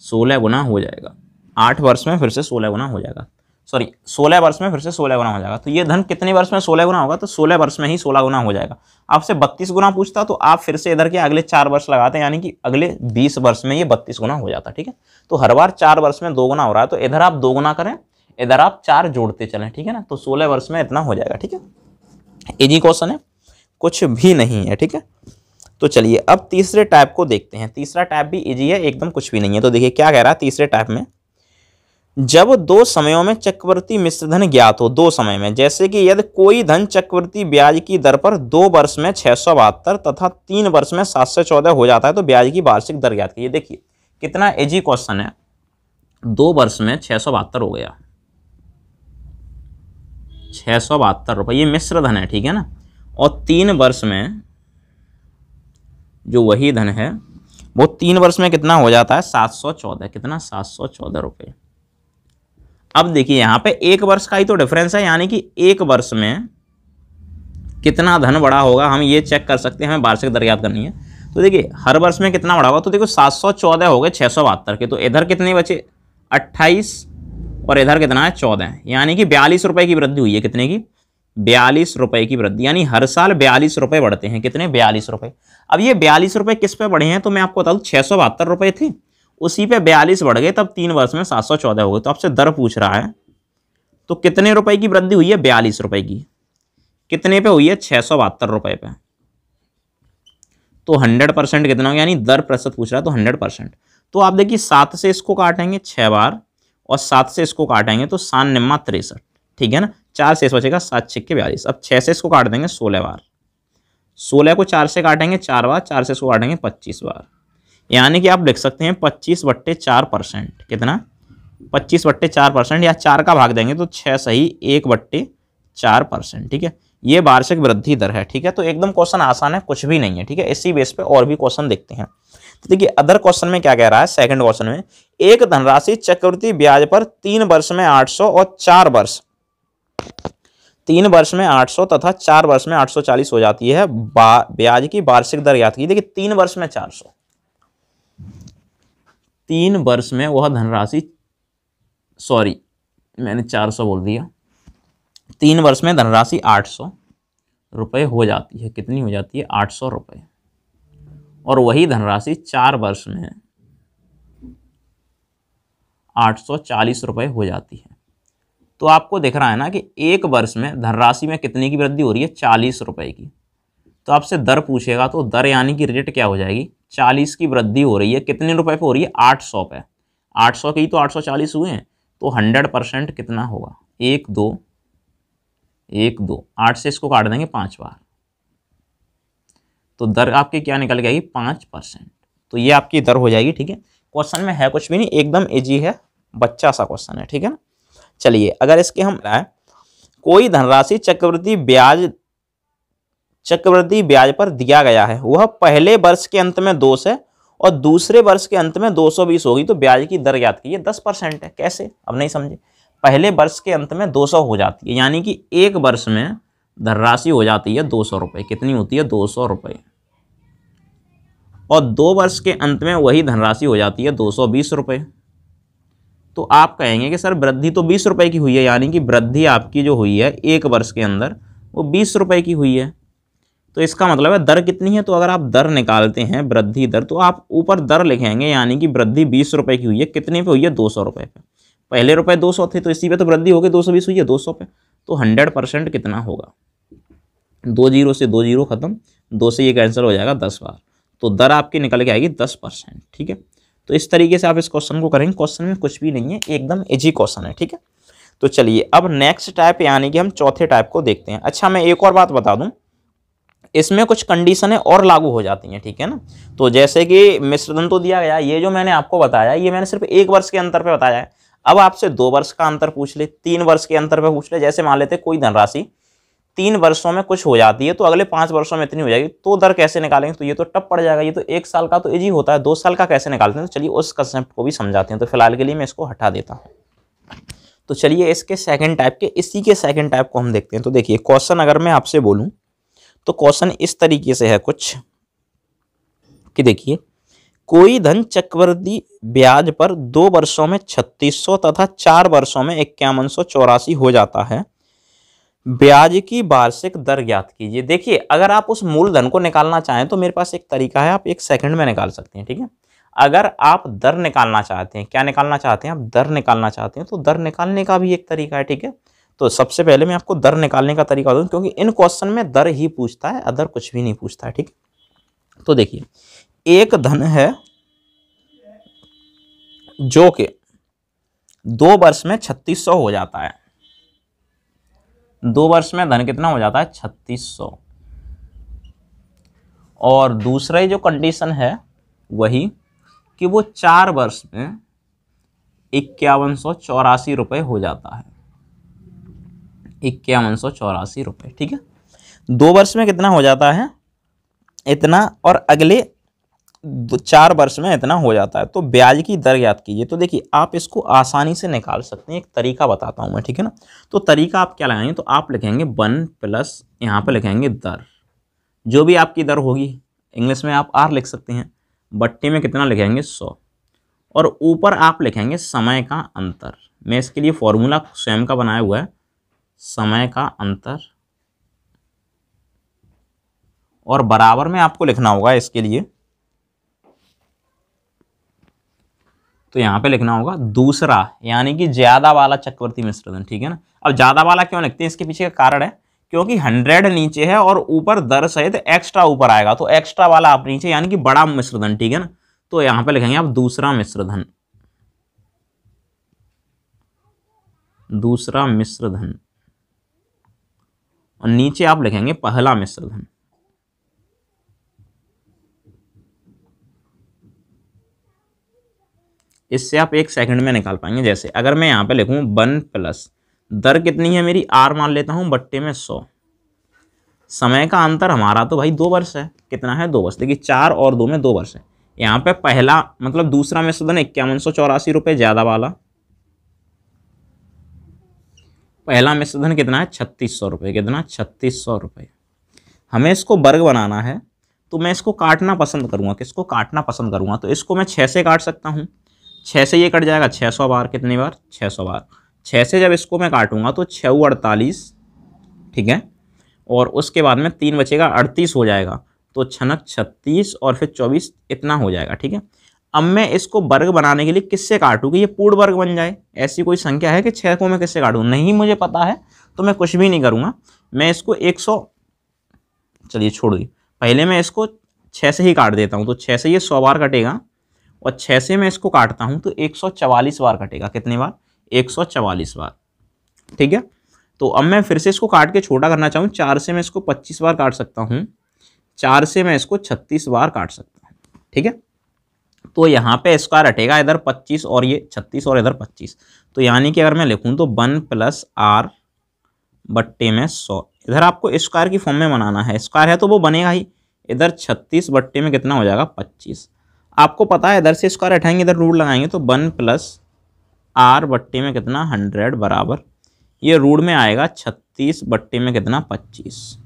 16 गुना हो जाएगा। 8 वर्ष में फिर से 16 गुना हो जाएगा, सॉरी 16 वर्ष में फिर से 16 गुना हो जाएगा। तो ये धन कितने वर्ष में 16 गुना होगा, तो 16 वर्ष में ही 16 गुना हो जाएगा। आपसे 32 गुना पूछता तो आप फिर से इधर के अगले 4 वर्ष लगाते यानी कि अगले 20 वर्ष में ये 32 गुना हो जाता। ठीक है, तो हर बार 4 वर्ष में 2 गुना हो रहा है, तो इधर आप 2 गुना करें, इधर आप 4 जोड़ते चलें। ठीक है ना, तो 16 वर्ष में इतना हो जाएगा। ठीक है, इजी क्वेश्चन है, कुछ भी नहीं है। ठीक है, तो चलिए अब तीसरे टाइप को देखते हैं। तीसरा टाइप भी इजी है, एकदम कुछ भी नहीं है। तो देखिए क्या कह रहा है तीसरे टाइप में, जब 2 समयों में चक्रवृद्धि मिश्र धन ज्ञात हो, 2 समय में, जैसे कि यदि कोई धन चक्रवृद्धि ब्याज की दर पर 2 वर्ष में 672 तथा 3 वर्ष में 714 हो जाता है तो ब्याज की वार्षिक दर ज्ञात कीजिए। देखिए कितना इजी क्वेश्चन है, 2 वर्ष में 672 हो गया, 672 रुपये, ये मिश्र धन है। ठीक है ना, और 3 वर्ष में जो वही धन है वो 3 वर्ष में कितना हो जाता है 714, कितना 714 रुपये। अब देखिए यहाँ पे 1 वर्ष का ही तो डिफरेंस है, यानी कि 1 वर्ष में कितना धन बढ़ा होगा हम ये चेक कर सकते हैं, हमें वार्षिक दर याद करनी है। तो देखिए हर वर्ष में कितना बढ़ा होगा, तो देखो 714 हो गए 672 के, तो इधर कितने बचे 28 और इधर कितना है 14, यानी कि 42 रुपये की वृद्धि हुई है। कितने की 42 रुपये की वृद्धि, यानी हर साल 42 रुपये बढ़ते हैं। कितने 42 रुपये। अब ये 42 रुपये किस पे बढ़े हैं, तो मैं आपको बता दूँ 672 रुपये थे, उसी पे 42 बढ़ गए, तब 3 वर्ष में 714 हो गए। तो आपसे दर पूछ रहा है तो कितने रुपए की वृद्धि हुई है 42 रुपये की, कितने पे हुई है 672 रुपये पे। तो 100% कितना हो, यानी दर प्रतिशत पूछ रहा है तो 100%। तो आप देखिए 7 से इसको काटेंगे 6 बार और 7 से इसको काटेंगे तो 7 निम्मा 63, ठीक है ना। 4 शेष बचेगा, 7 छिक्के 42। अब 6 से इसको काट देंगे 16 बार, 16 को 4 से काटेंगे 4 बार, 4 से इसको काटेंगे 25 बार, यानी कि आप लिख सकते हैं 25/4%। कितना? 25/4%, या 4 का भाग देंगे तो 6 सही 1/4%, ठीक है। ये वार्षिक वृद्धि दर है, ठीक है। तो एकदम क्वेश्चन आसान है, कुछ भी नहीं है, ठीक है। इसी बेस पे और भी क्वेश्चन देखते हैं। तो देखिए अदर क्वेश्चन में क्या कह रहा है, सेकंड क्वेश्चन में, एक धनराशि चक्रवृद्धि ब्याज पर 3 वर्ष में 800 और 4 वर्ष 3 वर्ष में 800 तथा 4 वर्ष में 840 हो जाती है। ब्याज की वार्षिक दर याद की। देखिए 3 वर्ष में 400, 3 वर्ष में वह धनराशि, सॉरी मैंने 400 बोल दिया, 3 वर्ष में धनराशि 800 रुपये हो जाती है। कितनी हो जाती है? 800 रुपये। और वही धनराशि 4 वर्ष में 840 रुपये हो जाती है। तो आपको दिख रहा है ना कि एक वर्ष में धनराशि में कितने की वृद्धि हो रही है? 40 रुपये की। तो आपसे दर पूछेगा तो दर यानी कि रेट क्या हो जाएगी? 40 की वृद्धि हो रही है, कितने रुपए पे हो रही है? 800 पे। 800 की तो 840 हुए हैं, तो 100% कितना होगा? 1 2 1 2, 8 से इसको काट देंगे 5 बार, तो दर आपकी क्या निकल जाएगी? 5%। तो ये आपकी दर हो जाएगी, ठीक है। क्वेश्चन में है कुछ भी नहीं, एकदम इजी है, बच्चा सा क्वेश्चन है, ठीक है ना। चलिए अगर इसके हम कोई धनराशि चक्रवृद्धि ब्याज पर दिया गया है, वह पहले वर्ष के अंत में 2 है और दूसरे वर्ष के अंत में 220 होगी, तो ब्याज की दर याद कीजिए 10% है। कैसे? अब नहीं समझे। पहले वर्ष के अंत में 200 हो जाती है, यानी कि एक वर्ष में धनराशि हो जाती है 200 रुपये। कितनी होती है? 200 रुपये। और 2 वर्ष के अंत में वही धनराशि हो जाती है 220 रुपये। तो आप कहेंगे कि सर वृद्धि तो 20 रुपये की हुई है, यानी कि वृद्धि आपकी जो हुई है एक वर्ष के अंदर वो 20 रुपये की हुई है। तो इसका मतलब है दर कितनी है? तो अगर आप दर निकालते हैं वृद्धि दर, तो आप ऊपर दर लिखेंगे, यानी कि वृद्धि 20 रुपये की हुई है। कितने पे हुई है? 200 रुपये पे। पहले रुपए 200 थे, तो इसी पे तो वृद्धि हो गई, 220 हुई है 200 पे। तो 100% कितना होगा? 2 जीरो से 2 जीरो खत्म, 2 से ये कैंसिल हो जाएगा 10 बार, तो दर आपकी निकल के आएगी 10%, ठीक है। तो इस तरीके से आप इस क्वेश्चन को करेंगे। क्वेश्चन में कुछ भी नहीं है, एकदम इजी क्वेश्चन है, ठीक है। तो चलिए अब नेक्स्ट टाइप यानी कि हम चौथे टाइप को देखते हैं। अच्छा मैं एक और बात बता दूं, इसमें कुछ कंडीशनें और लागू हो जाती हैं, ठीक है ना। तो जैसे कि मिश्रधन तो दिया गया, ये जो मैंने आपको बताया ये मैंने सिर्फ 1 वर्ष के अंतर पे बताया है। अब आपसे 2 वर्ष का अंतर पूछ ले, 3 वर्ष के अंतर पे पूछ ले। जैसे मान लेते कोई धनराशि 3 वर्षों में कुछ हो जाती है, तो अगले 5 वर्षों में इतनी हो जाएगी, तो दर कैसे निकालेंगे? तो ये तो टफ पड़ जाएगा। ये तो 1 साल का तो इजी होता है, 2 साल का कैसे निकालते हैं? तो चलिए उस कंसेप्ट को भी समझाते हैं। तो फिलहाल के लिए मैं इसको हटा देता हूँ। तो चलिए इसके सेकंड टाइप के, इसी के सेकंड टाइप को हम देखते हैं। तो देखिए क्वेश्चन अगर मैं आपसे बोलूँ तो क्वेश्चन इस तरीके से है कुछ कि देखिए कोई धन चक्रवृद्धि ब्याज पर 2 वर्षों में 3600 तथा 4 वर्षों में 5184 हो जाता है। ब्याज की वार्षिक दर ज्ञात कीजिए। देखिए अगर आप उस मूलधन को निकालना चाहें तो मेरे पास एक तरीका है, आप 1 सेकंड में निकाल सकते हैं, ठीक है। अगर आप दर निकालना चाहते हैं, क्या निकालना चाहते हैं? आप दर निकालना चाहते हैं, तो दर निकालने का भी एक तरीका है, ठीक है। तो सबसे पहले मैं आपको दर निकालने का तरीका दूं, क्योंकि इन क्वेश्चन में दर ही पूछता है, अदर कुछ भी नहीं पूछता है, ठीक है। तो देखिए एक धन है जो कि 2 वर्ष में 3600 हो जाता है। 2 वर्ष में धन कितना हो जाता है? 3600। और दूसरा जो कंडीशन है वही कि वो 4 वर्ष में 5184 रुपये हो जाता है। 5184 रुपये, ठीक है। 2 वर्ष में कितना हो जाता है? इतना, और अगले 4 वर्ष में इतना हो जाता है। तो ब्याज की दर याद कीजिए। तो देखिए आप इसको आसानी से निकाल सकते हैं, एक तरीका बताता हूं मैं, ठीक है ना। तो तरीका आप क्या लगाएंगे? तो आप लिखेंगे 1 प्लस, यहाँ पे लिखेंगे दर, जो भी आपकी दर होगी, इंग्लिश में आप आर लिख सकते हैं, बट्टे में कितना लिखेंगे? 100, और ऊपर आप लिखेंगे समय का अंतर। मैं इसके लिए फॉर्मूला स्वयं का बनाया हुआ है, समय का अंतर, और बराबर में आपको लिखना होगा इसके लिए, तो यहां पे लिखना होगा दूसरा, यानी कि ज्यादा वाला चक्रवर्ती मिश्रधन, ठीक है ना। अब ज्यादा वाला क्यों लिखते हैं? इसके पीछे का कारण है क्योंकि 100 नीचे है और ऊपर दर सहित एक्स्ट्रा ऊपर आएगा, तो एक्स्ट्रा वाला आप नीचे, यानी कि बड़ा मिश्रधन, ठीक है ना। तो यहां पे लिखेंगे आप दूसरा मिश्रधन, दूसरा मिश्रधन, और नीचे आप लिखेंगे पहला मिश्रधन। इससे आप 1 सेकंड में निकाल पाएंगे। जैसे अगर मैं यहां पे लिखूं 1 प्लस दर कितनी है मेरी, आर मान लेता हूं, बट्टे में 100। समय का अंतर हमारा तो भाई 2 वर्ष है। कितना है, 2 वर्ष। देखिए 4 और 2 में 2 वर्ष है। यहाँ पे पहला मतलब दूसरा मिश्रधन 5184 रुपये ज्यादा वाला, पहला मिश्रधन कितना है 3600 रुपये। कितना, 3600 रुपये। हमें इसको वर्ग बनाना है तो मैं इसको काटना पसंद करूंगा। किसको काटना पसंद करूंगा, तो इसको मैं 6 से काट सकता हूँ। 6 से ये कट जाएगा 600 बार। कितनी बार, 600 बार। 6 से जब इसको मैं काटूंगा तो 6 48, ठीक है, और उसके बाद में 3 बचेगा, 38 हो जाएगा। तो छनक 36 और फिर 24, इतना हो जाएगा, ठीक है। अब मैं इसको वर्ग बनाने के लिए किससे काटूँ कि ये पूर्ण वर्ग बन जाए। ऐसी कोई संख्या है कि 6 को मैं किससे काटूँ, नहीं मुझे पता है, तो मैं कुछ भी नहीं करूँगा। मैं इसको 100, चलिए छोड़ दी, पहले मैं इसको 6 से ही काट देता हूँ। तो 6 से ये 100 बार कटेगा, और 6 से मैं इसको काटता हूँ तो 144 बार कटेगा। कितनी बार, 144 बार, ठीक है। तो अब मैं फिर से इसको काट के छोटा करना चाहूँ, 4 से मैं इसको 25 बार काट सकता हूँ, 4 से मैं इसको 36 बार काट सकता हूँ, ठीक है। तो यहाँ पे स्क्वायर हटेगा, इधर 25 और ये 36 और इधर 25। तो यानी कि अगर मैं लिखूँ तो 1 प्लस आर बट्टे में 100, इधर आपको स्क्वायर की फॉर्म में बनाना है। स्क्वायर है तो वो बनेगा ही। इधर 36 बट्टे में कितना हो जाएगा, 25। आपको पता है इधर से स्क्वायर हटाएंगे, इधर रूट लगाएंगे, तो 1 प्लस आर बट्टे में कितना 100 बराबर, ये रूट में आएगा 36 बट्टे में कितना 25।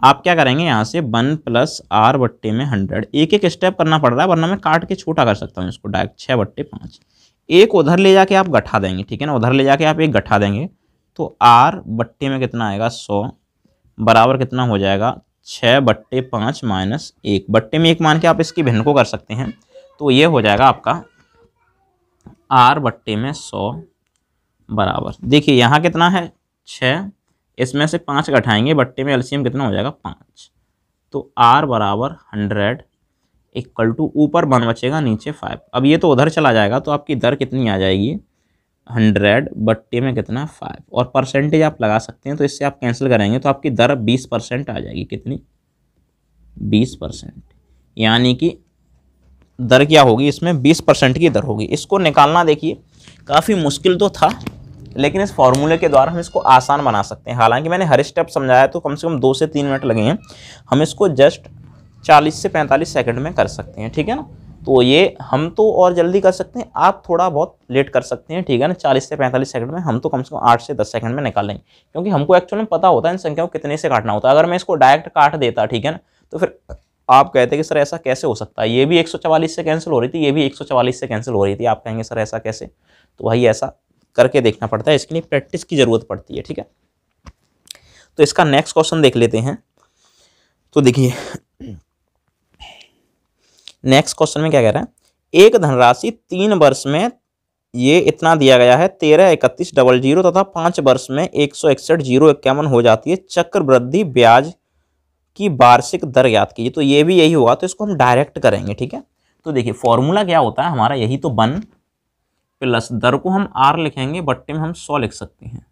आप क्या करेंगे, यहाँ से 1 प्लस आर बट्टे में 100, एक एक स्टेप करना पड़ रहा है, वरना मैं काट के छोटा कर सकता हूँ इसको डायरेक्ट। 6 बट्टे 5, एक उधर ले जाके आप गठा देंगे, ठीक है ना, उधर ले जाके आप एक गठा देंगे, तो आर बट्टे में कितना आएगा 100 बराबर कितना हो जाएगा 6 बट्टे 5 माइनस 1, बट्टे में 1 मान के आप इसकी भिन्न को कर सकते हैं। तो ये हो जाएगा आपका आर बट्टे में 100 बराबर, देखिए यहाँ कितना है 6, इसमें से 5 घटाएंगे, बट्टे में एलसीएम कितना हो जाएगा 5। तो आर बराबर 100 इक्वल टू ऊपर 1 बचेगा, नीचे 5। अब ये तो उधर चला जाएगा, तो आपकी दर कितनी आ जाएगी 100 बट्टे में कितना 5, और परसेंटेज आप लगा सकते हैं, तो इससे आप कैंसिल करेंगे तो आपकी दर 20% आ जाएगी। कितनी, 20%। यानी कि दर क्या होगी इसमें, 20% की दर होगी। इसको निकालना देखिए काफ़ी मुश्किल तो था, लेकिन इस फॉर्मूले के द्वारा हम इसको आसान बना सकते हैं। हालांकि मैंने हर स्टेप समझाया तो कम से कम 2 से 3 मिनट लगे हैं, हम इसको जस्ट 40 से 45 सेकंड में कर सकते हैं, ठीक है ना। तो ये हम तो और जल्दी कर सकते हैं, आप थोड़ा बहुत लेट कर सकते हैं, ठीक है ना। 40 से 45 सेकंड में, हम तो कम से कम 8 से 10 सेकंड में निकाल लेंगे, क्योंकि हमको एक्चुअली में पता होता है इन संख्याओं को कितने से काटना होता है। अगर मैं इसको डायरेक्ट काट देता, ठीक है ना, तो फिर आप कहते कि सर ऐसा कैसे हो सकता है, ये भी 144 से कैंसिल हो रही थी, ये भी 144 से कैंसिल हो रही थी। आप कहेंगे सर ऐसा कैसे, तो भाई ऐसा करके देखना पड़ता है, इसके लिए प्रैक्टिस की जरूरत पड़ती है, ठीक है। तो इसका नेक्स्ट क्वेश्चन देख लेते हैं। तो देखिए नेक्स्ट क्वेश्चन में क्या कह रहा है, एक धनराशि 3 वर्ष में ये इतना दिया गया है 133100 तथा 5 वर्ष में 161,051 हो जाती है। चक्रवृद्धि ब्याज की वार्षिक दर ज्ञात कीजिए। तो ये भी यही होगा, तो इसको हम डायरेक्ट करेंगे, ठीक है। तो देखिए फॉर्मूला क्या होता है हमारा, यही तो 1 प्लस दर को हम आर लिखेंगे, बट्टे में हम 100 लिख सकते हैं।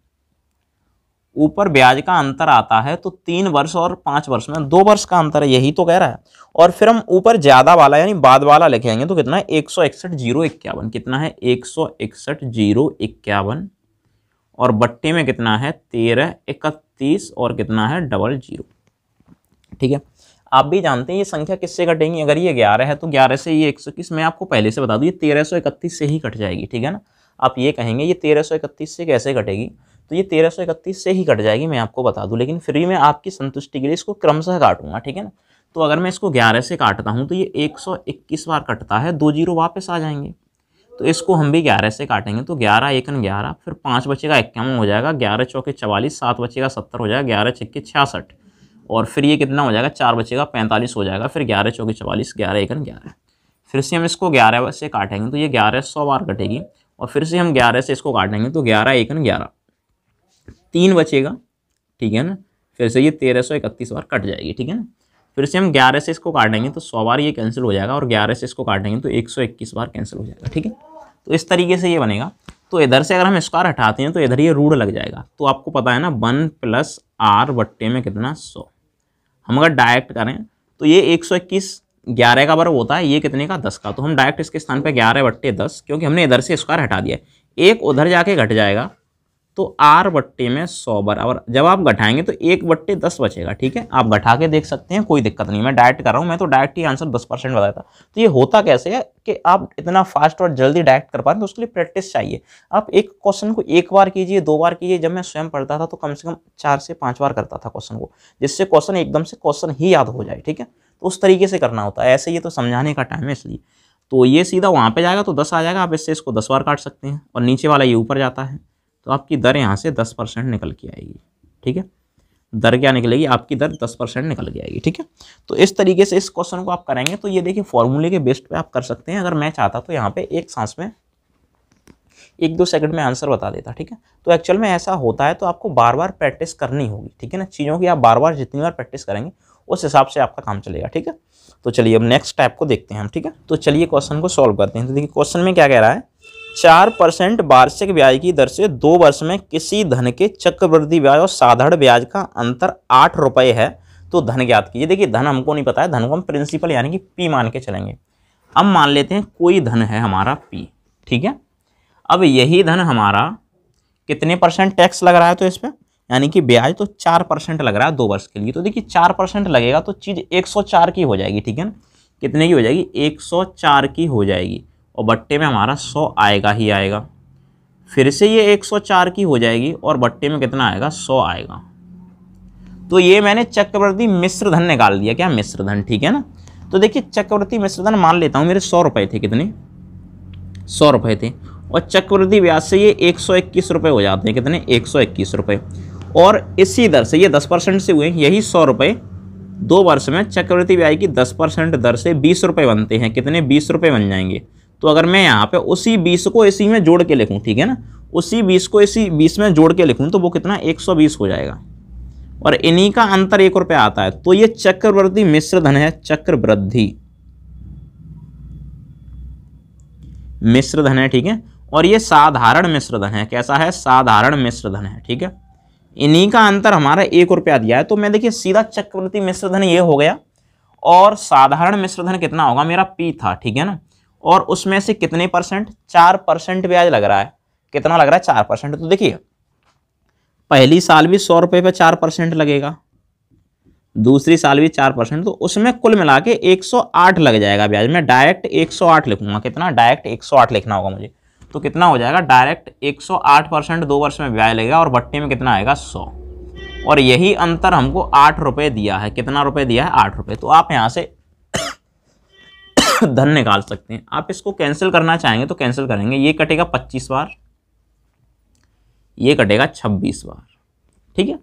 ऊपर ब्याज का अंतर आता है, तो 3 वर्ष और 5 वर्ष में 2 वर्ष का अंतर है, यही तो कह रहा है। और फिर हम ऊपर ज्यादा वाला यानी बाद वाला लिखेंगे, तो कितना है 161,051, कितना है 161,051, और बट्टे में कितना है 1331 और कितना है 00, ठीक है। आप भी जानते हैं ये संख्या किससे कटेंगी, अगर ये 11 है तो 11 से ये 121, मैं आपको पहले से बता दूं ये 1331 से ही कट जाएगी, ठीक है ना। आप ये कहेंगे ये 1331 से कैसे कटेगी, तो ये 1331 से ही कट जाएगी, मैं आपको बता दूं, लेकिन फिर भी मैं आपकी संतुष्टि के लिए इसको क्रमशः काटूंगा, ठीक है ना। तो अगर मैं इसको 11 से काटता हूँ तो ये 121 बार कटता है, 2 जीरो वापस आ जाएंगे। तो इसको हम भी 11 से काटेंगे, तो 11 1 11, फिर 5 बचेगा 51 हो जाएगा, 11 चौके 44, 7 बचेगा 70 हो जाएगा, 11 छक्के 66, और फिर ये कितना हो जाएगा 4 बचेगा 45 हो जाएगा, फिर 11 चौके 44, 11 1 11। फिर से हम इसको 11 से काटेंगे तो ये 11 100 बार कटेगी, और फिर से हम 11 से इसको काटेंगे तो 11 1 11, 3 बचेगा, ठीक है ना, फिर से ये 1331 बार कट जाएगी, ठीक है ना। फिर से हम 11 से इसको काटेंगे तो 100 बार ये कैंसिल हो जाएगा, और 11 से इसको काटेंगे तो 121 बार कैंसिल हो जाएगा, ठीक है। तो इस तरीके से ये बनेगा। तो इधर से अगर हम स्क्वायर हटाते हैं तो इधर ये रूट लग जाएगा। तो आपको पता है ना 1 + r बट्टे में कितना 100। हम अगर डायरेक्ट करें तो ये 121 11 का वर्ग होता है, ये कितने का 10 का। तो हम डायरेक्ट इसके स्थान पे 11/10, क्योंकि हमने इधर से स्क्वायर हटा दिया, एक उधर जाके घट जाएगा, तो r बट्टे में 100 बराबर, जब आप घटाएंगे तो 1/10 बचेगा, ठीक है। आप घटा के देख सकते हैं, कोई दिक्कत नहीं। मैं डायरेक्ट कर रहा हूँ, मैं तो डायरेक्ट ही आंसर 10% बताया था। तो ये होता कैसे है कि आप इतना फास्ट और जल्दी डायरेक्ट कर पा रहे हैं, तो उसके लिए प्रैक्टिस चाहिए। आप एक क्वेश्चन को 1 बार कीजिए, 2 बार कीजिए। जब मैं स्वयं पढ़ता था तो कम से कम 4 से 5 बार करता था क्वेश्चन को, जिससे क्वेश्चन एकदम से क्वेश्चन ही याद हो जाए, ठीक है। तो उस तरीके से करना होता है। ऐसे ये तो समझाने का टाइम है इसलिए। तो ये सीधा वहाँ पे जाएगा तो 10 आ जाएगा। आप इससे इसको 10 बार काट सकते हैं, और नीचे वाला ये ऊपर जाता है, तो आपकी दर यहाँ से 10% निकल के आएगी, ठीक है। दर क्या निकलेगी? आपकी दर 10% निकल के आएगी, ठीक है। तो इस तरीके से इस क्वेश्चन को आप करेंगे। तो ये देखिए फॉर्मूले के बेस पे आप कर सकते हैं। अगर मैं चाहता तो यहाँ पे एक सांस में 1-2 सेकंड में आंसर बता देता, ठीक है। तो एक्चुअल में ऐसा होता है, तो आपको बार बार प्रैक्टिस करनी होगी, ठीक है ना। चीज़ों की आप बार बार जितनी बार प्रैक्टिस करेंगे उस हिसाब से आपका काम चलेगा, ठीक है। तो चलिए अब नेक्स्ट टाइप को देखते हैं हम, ठीक है। तो चलिए क्वेश्चन को सॉल्व करते हैं। तो देखिए क्वेश्चन में क्या कह रहा है, 4% वार्षिक ब्याज की दर से 2 वर्ष में किसी धन के चक्रवृद्धि ब्याज और साधारण ब्याज का अंतर 8 रुपये है, तो धन ज्ञात कीजिए। देखिए धन हमको नहीं पता है, धन को हम प्रिंसिपल यानी कि पी मान के चलेंगे। अब मान लेते हैं कोई धन है हमारा पी, ठीक है। अब यही धन हमारा कितने % टैक्स लग रहा है, तो इस पर यानी कि ब्याज तो 4% लग रहा है 2 वर्ष के लिए। तो देखिए 4% लगेगा तो चीज़ 104 की हो जाएगी, ठीक है ना। कितने की हो जाएगी? 104 की हो जाएगी, और बट्टे में हमारा 100 आएगा ही आएगा। फिर से ये 104 की हो जाएगी, और बट्टे में कितना आएगा? 100 आएगा। तो ये मैंने चक्रवर्ती मिश्र धन निकाल दिया। क्या? मिश्र धन, ठीक है ना। तो देखिए चक्रवर्ती मिश्र धन मान लेता हूँ मेरे 100 रुपये थे। कितने? 100 रुपये थे, और चक्रवर्ती ब्याज से ये 121 रुपये हो जाते हैं। कितने? 121 रुपये। और इसी दर से ये 10% से हुए, यही 100 रुपये 2 वर्ष में चक्रवर्ती ब्याज की 10% दर से 20 रुपये बनते हैं। कितने? 20 रुपये बन जाएंगे। तो अगर मैं यहाँ पे उसी 20 को इसी में जोड़ के लिखूँ, ठीक है ना, उसी 20 को इसी 20 में जोड़ के लिखूँ तो वो कितना? 120 हो जाएगा, और इन्हीं का अंतर 1 रुपया आता है। तो ये चक्रवर्ती मिश्र धन है, चक्रवृद्धि मिश्र धन है, ठीक है। और ये साधारण मिश्र धन है। कैसा है? साधारण मिश्र धन है, ठीक है। इन्हीं का अंतर हमारा 1 रुपया दिया है। तो मैं देखिए सीधा चक्रवर्ती मिश्र धन ये हो गया, और साधारण मिश्र धन कितना होगा? मेरा पी था, ठीक है ना। और उसमें से कितने %? 4% ब्याज लग रहा है। कितना लग रहा है? 4%। तो देखिए पहली साल भी 100 रुपये पे 4% लगेगा, दूसरी साल भी 4%, तो उसमें कुल मिला के 108 लग जाएगा ब्याज। मैं डायरेक्ट 108 लिखूंगा। कितना? डायरेक्ट 108 लिखना होगा मुझे। तो कितना हो जाएगा? डायरेक्ट 108% 2 वर्ष में ब्याज लगेगा, और बट्टे में कितना आएगा? 100। और यही अंतर हमको 8 रुपये दिया है। कितना रुपये दिया है? 8 रुपये। तो आप यहाँ से धन निकाल सकते हैं। आप इसको कैंसिल करना चाहेंगे तो कैंसिल करेंगे। ये कटेगा 25 बार, ये कटेगा 26 बार, ठीक है।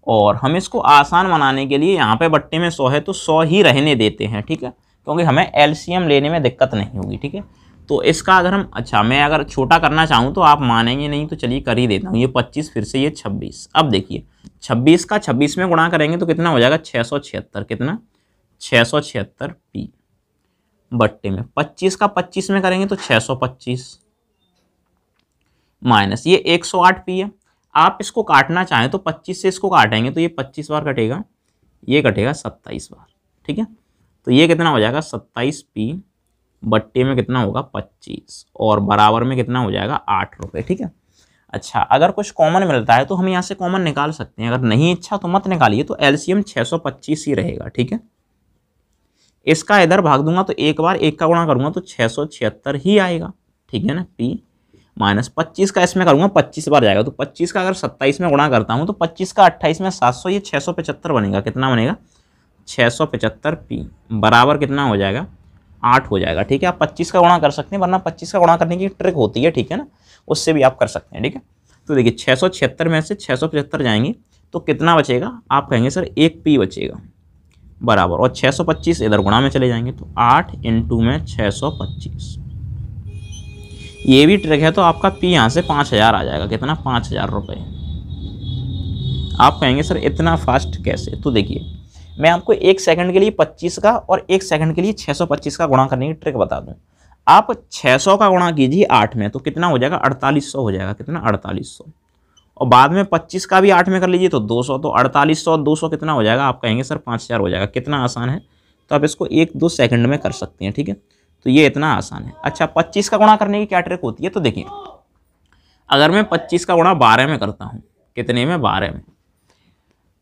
और हम इसको आसान बनाने के लिए यहाँ पे बट्टे में 100 है तो 100 ही रहने देते हैं, ठीक है, क्योंकि हमें एलसीएम लेने में दिक्कत नहीं होगी, ठीक है। तो इसका अगर हम मैं अगर छोटा करना चाहूँ तो आप मानेंगे नहीं, तो चलिए कर ही देता हूँ। ये 25, फिर से ये 26। अब देखिए 26 का 26 में गुणा करेंगे तो कितना हो जाएगा? 676। कितना? 676 पी, बट्टे में 25 का 25 में करेंगे तो 625, माइनस ये 108 पी है। आप इसको काटना चाहें तो 25 से इसको काटेंगे तो ये 25 बार कटेगा, ये कटेगा 27 बार, ठीक है। तो ये कितना हो जाएगा? 27 पी, बट्टे में कितना होगा? 25, और बराबर में कितना हो जाएगा? 8 रुपये, ठीक है। अच्छा, अगर कुछ कॉमन मिलता है तो हम यहाँ से कॉमन निकाल सकते हैं। अगर नहीं इच्छा तो मत निकालिए। तो एलसीएम 625 ही रहेगा, ठीक है। इसका इधर भाग दूंगा तो एक बार 1 का गुणा करूंगा तो 676 ही आएगा, ठीक है ना। पी माइनस 25 का इसमें करूंगा 25 बार जाएगा, तो 25 का अगर 27 में गुणा करता हूं तो 25 का 28 में 700, ये 675 बनेगा। कितना बनेगा? 675 पी, बराबर कितना हो जाएगा? 8 हो जाएगा, ठीक है। आप 25 का गुणा कर सकते हैं, वरना 25 का गुणा करने की ट्रिक होती है, ठीक है ना, उससे भी आप कर सकते हैं, ठीक है। तो देखिए 676 में से 675 जाएंगे तो कितना बचेगा? आप कहेंगे सर 1 पी बचेगा, बराबर, और 625 इधर गुणा में चले जाएंगे तो 8 × में 625। ये भी ट्रिक है। तो आपका पी यहाँ से 5000 आ जाएगा। कितना? 5000 रुपये। आप कहेंगे सर इतना फास्ट कैसे? तो देखिए मैं आपको 1 सेकंड के लिए 25 का और 1 सेकंड के लिए 625 का गुणा करने की ट्रिक बता दूं। आप 600 का गुणा कीजिए 8 में तो कितना हो जाएगा? 4800 हो जाएगा। कितना? 4800। और बाद में 25 का भी 8 में कर लीजिए तो 200। तो 4800 और 200 कितना हो जाएगा? आप कहेंगे सर 5000 हो जाएगा। कितना आसान है। तो आप इसको 1-2 सेकंड में कर सकते हैं। ठीक है, तो ये इतना आसान है। अच्छा, 25 का गुणा करने की क्या ट्रिक होती है? तो देखिए अगर मैं 25 का गुणा 12 में करता हूँ, कितने में? 12 में,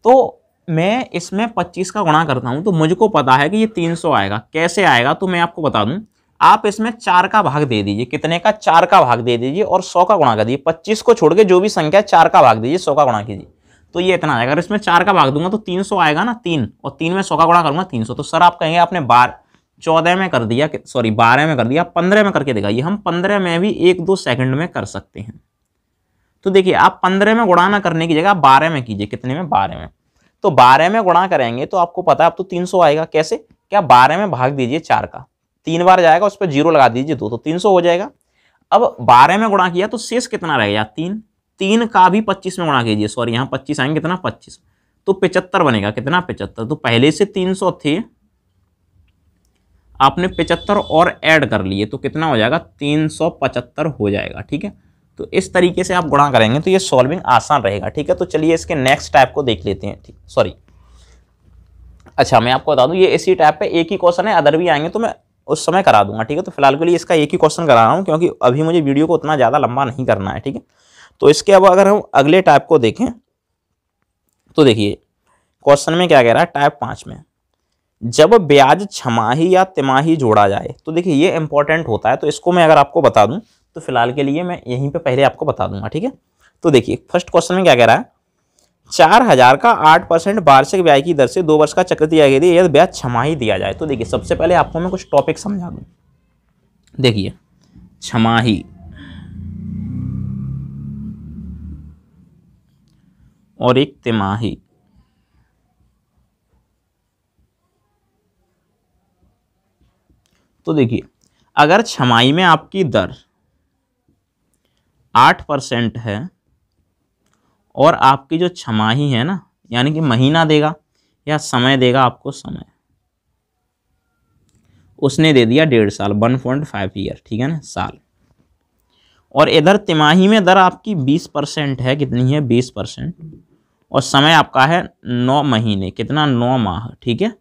तो मैं इसमें 25 का गुणा करता हूं तो मुझको पता है कि ये 300 आएगा। कैसे आएगा? तो मैं आपको बता दूं, आप इसमें 4 का भाग दे दीजिए। कितने का? 4 का भाग दे दीजिए और 100 का गुणा कर दीजिए। 25 को छोड़ के जो भी संख्या 4 का भाग दीजिए, 100 का गुणा कीजिए, तो ये इतना आएगा। अगर इसमें 4 का भाग दूंगा तो 300 आएगा ना, 3, और 3 में 100 का गुणा करूंगा 300। तो सर आप कहेंगे आपने 14 में कर दिया, सॉरी 12 में कर दिया, 15 में करके दिखाइए। हम 15 में भी 1-2 सेकंड में कर सकते हैं। तो देखिए आप 15 में गुणा ना करने की जगह 12 में कीजिए। कितने में? 12 में। तो 12 में गुणा करेंगे तो आपको पता है अब तो 300 आएगा। कैसे? क्या? 12 में भाग दीजिए 4 का, 3 बार जाएगा, उस पर 0 लगा दीजिए 2, तो 300 हो जाएगा। अब 12 में गुणा किया तो शेष कितना रहेगा? 3। 3 का भी 25 में गुणा कीजिए, सॉरी यहाँ 25 आएंगे, कितना? 25, तो 75 बनेगा। कितना? 75। तो पहले से 300 थे, आपने 75 और ऐड कर लिए तो कितना हो जाएगा? 375 हो जाएगा। ठीक है, तो इस तरीके से आप गुणा करेंगे तो ये सॉल्विंग आसान रहेगा। ठीक है, तो चलिए इसके नेक्स्ट टाइप को देख लेते हैं। ठीक, सॉरी, अच्छा मैं आपको बता दूं ये इसी टाइप पे एक ही क्वेश्चन है, अदर भी आएंगे तो मैं उस समय करा दूंगा। ठीक है, तो फिलहाल के लिए इसका एक ही क्वेश्चन करा रहा हूं क्योंकि अभी मुझे वीडियो को उतना ज़्यादा लंबा नहीं करना है। ठीक है, तो इसके अब अगर हम अगले टाइप को देखें तो देखिए क्वेश्चन में क्या कह रहा है, टाइप 5 में, जब ब्याज छमाही या तिमाही जोड़ा जाए। तो देखिए ये इंपॉर्टेंट होता है, तो इसको मैं अगर आपको बता दूं तो फिलहाल के लिए मैं यहीं पे पहले आपको बता दूंगा। ठीक है, तो देखिए फर्स्ट क्वेश्चन में क्या कह रहा है, 4000 का 8% वार्षिक ब्याज की दर से 2 वर्ष का चक्रवृद्धि ब्याज यदि यह ब्याज छमाही दिया जाए। तो देखिए सबसे पहले आपको मैं कुछ टॉपिक समझा दूं। देखिए छमाही और एक तिमाही। तो देखिए अगर छमाही में आपकी दर 8% है और आपकी जो छमाही है ना, यानी कि महीना देगा या समय देगा आपको, समय उसने दे दिया 1.5 साल, 1.5 ईयर। ठीक है ना, साल। और इधर तिमाही में दर आपकी 20% है। कितनी है? 20%। और समय आपका है 9 महीने। कितना? 9 माह। ठीक है,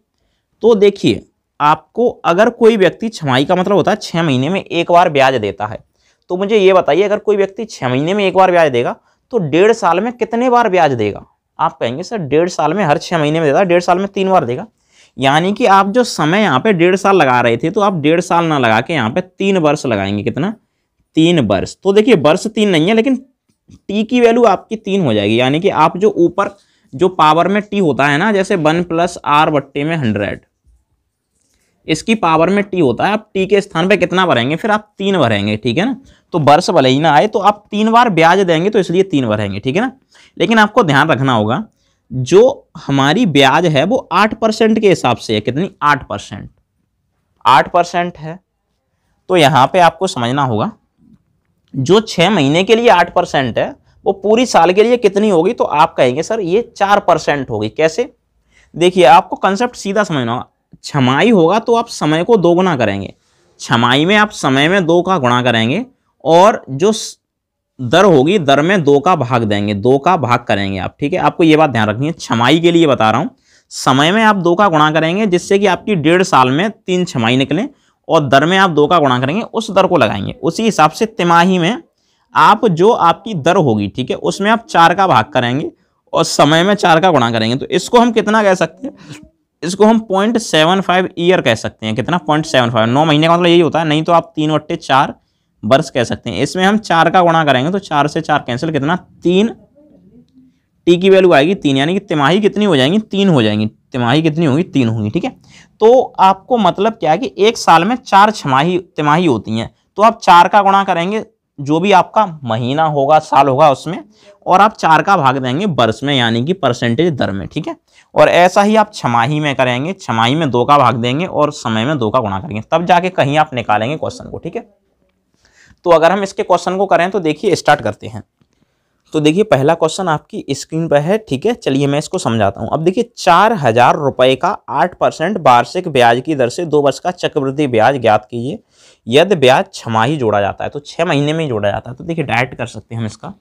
तो देखिए आपको अगर कोई व्यक्ति छमाही का मतलब होता है 6 महीने में एक बार ब्याज देता है, तो मुझे ये बताइए अगर कोई व्यक्ति 6 महीने में एक बार ब्याज देगा तो 1.5 साल में कितने बार ब्याज देगा? आप कहेंगे सर 1.5 साल में हर 6 महीने में देता है, 1.5 साल में 3 बार देगा। यानी कि आप जो समय यहाँ पे 1.5 साल लगा रहे थे तो आप 1.5 साल ना लगा के यहाँ पे 3 वर्ष लगाएंगे। कितना? 3 वर्ष। तो देखिए वर्ष 3 नहीं है, लेकिन टी की वैल्यू आपकी 3 हो जाएगी। यानी कि आप जो ऊपर जो पावर में टी होता है ना, जैसे 1 + r/100, इसकी पावर में टी होता है, आप टी के स्थान पे कितना भरेंगे? फिर आप 3 भरेंगे। ठीक है ना, तो वर्ष भले ही ना आए तो आप 3 बार ब्याज देंगे तो इसलिए 3 भरेंगे। ठीक है ना, लेकिन आपको ध्यान रखना होगा जो हमारी ब्याज है वो 8% के हिसाब से है। कितनी? 8%। 8% है, तो यहाँ पे आपको समझना होगा जो 6 महीने के लिए 8% है वो पूरी साल के लिए कितनी होगी? तो आप कहेंगे सर ये 4% होगी। कैसे? देखिए आपको कंसेप्ट सीधा समझना होगा। छमाही होगा तो आप समय को 2 गुना करेंगे, छमाही में आप समय में 2 का गुणा करेंगे और जो दर होगी दर में 2 का भाग देंगे, 2 का भाग करेंगे आप। ठीक है, आपको ये बात ध्यान रखनी है। छमाही के लिए बता रहा हूं, समय में आप 2 का गुणा करेंगे जिससे कि आपकी 1.5 साल में 3 छमाही निकले, और दर में आप 2 का गुणा करेंगे, उस दर को लगाएंगे। उसी हिसाब से तिमाही में आप जो आपकी दर होगी, ठीक है, उसमें आप 4 का भाग करेंगे और समय में 4 का गुणा करेंगे। तो इसको हम कितना कह सकते हैं? इसको हम 0.75 ईयर कह सकते हैं। कितना? 0.75। 9 महीने का मतलब यही होता है, नहीं तो आप 3/4 वर्ष कह सकते हैं। इसमें हम 4 का गुणा करेंगे तो 4 से 4 कैंसिल, कितना? 3। टी की वैल्यू आएगी 3, यानी कि तिमाही कितनी हो जाएंगी? 3 हो जाएंगी। तिमाही कितनी होगी? 3 होंगी। ठीक है, तो आपको मतलब क्या है कि एक साल में 4 तिमाही होती हैं, तो आप 4 का गुणा करेंगे जो भी आपका महीना होगा, साल होगा उसमें, और आप 4 का भाग देंगे वर्ष में, यानी कि परसेंटेज दर में। ठीक है, और ऐसा ही आप छमाही में करेंगे, छमाही में 2 का भाग देंगे और समय में 2 का गुणा करेंगे, तब जाके कहीं आप निकालेंगे क्वेश्चन को। ठीक है, तो अगर हम इसके क्वेश्चन को करें तो देखिए स्टार्ट करते हैं। तो देखिए पहला क्वेश्चन आपकी स्क्रीन पर है, ठीक है। चलिए मैं इसको समझाता हूँ। अब देखिए 4000 रुपये का 8% वार्षिक ब्याज की दर से 2 वर्ष का चक्रवृद्धि ब्याज ज्ञात कीजिए। यदि ब्याज छमाही जोड़ा जाता है, तो 6 महीने में ही जोड़ा जाता है, तो देखिए डायरेक्ट कर सकते हैं हम। इसका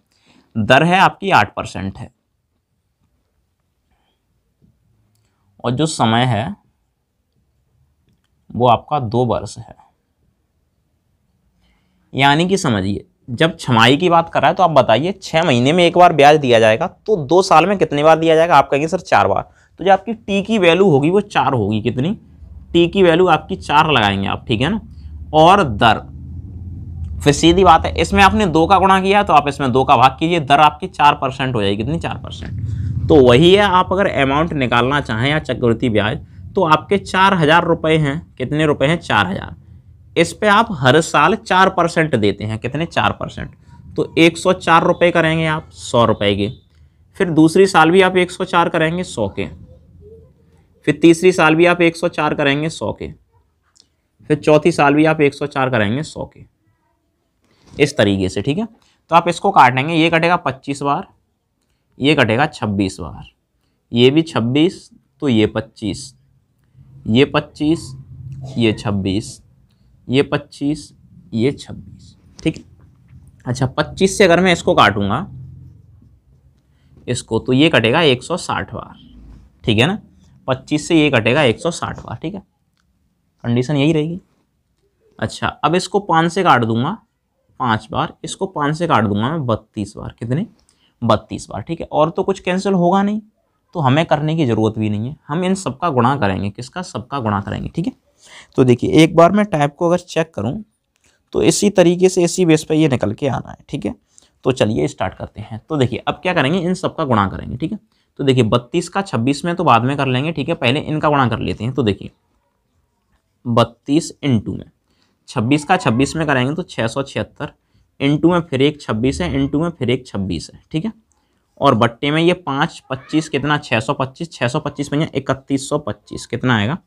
दर है आपकी 8% है, और जो समय है वो आपका 2 वर्ष है। यानी कि समझिए, जब छमाही की बात कर रहा है तो आप बताइए 6 महीने में एक बार ब्याज दिया जाएगा, तो 2 साल में कितनी बार दिया जाएगा? आप कहेंगे सर 4 बार। तो जो आपकी टी की वैल्यू होगी वो 4 होगी। कितनी? टी की वैल्यू आपकी 4 लगाएंगे आप, ठीक है ना। और दर, फिर सीधी बात है, इसमें आपने 2 का गुणा किया तो आप इसमें 2 का भाग कीजिए, दर आपकी 4% हो जाएगी। कितनी? 4%। तो वही है, आप अगर अमाउंट निकालना चाहें या चक्रवृद्धि ब्याज, तो आपके 4000 रुपये हैं। कितने रुपए हैं? 4000। इस पे आप हर साल 4% देते हैं। कितने? 4%। तो 104 रुपये करेंगे आप 100 रुपये के। फिर दूसरी साल भी आप 104 करेंगे 100 के। फिर तीसरी साल भी आप 104 करेंगे 100 के। फिर चौथी साल भी आप 104 करेंगे 100 के। इस तरीके से, ठीक है। तो आप इसको काटेंगे, ये कटेगा 25 बार, ये कटेगा 26 बार, ये भी 26, तो ये 25, ये 25, ये 26, ये 25, ये 26, ठीक है। अच्छा, 25 से अगर मैं इसको काटूंगा इसको, तो ये कटेगा 160 बार, ठीक है ना। 25 से ये कटेगा 160 बार, ठीक है। कंडीशन यही रहेगी। अच्छा, अब इसको 5 से काट दूंगा 5 बार, इसको 5 से काट दूंगा मैं 32 बार। कितने? 32 बार, ठीक है। और तो कुछ कैंसिल होगा नहीं, तो हमें करने की ज़रूरत भी नहीं है। हम इन सबका गुणा करेंगे। किसका? सबका गुणा करेंगे, ठीक है। तो देखिए, एक बार मैं टाइप को अगर चेक करूं तो इसी तरीके से, इसी बेस पे ये निकल के आना है, ठीक है। तो चलिए स्टार्ट करते हैं। तो देखिए अब क्या करेंगे, इन सबका गुणा करेंगे, ठीक है। तो देखिए 32 का 26 में तो बाद में कर लेंगे, ठीक है। पहले इनका गुणा कर लेते हैं। तो देखिए 32 इंटू में 26 का 26 में करेंगे तो 676, इंटू में फिर एक 26 है, इंटू में फिर एक 26 है, ठीक है। और बट्टे में ये 5, 25 कितना? 625, 625 में 3125, कितना आएगा?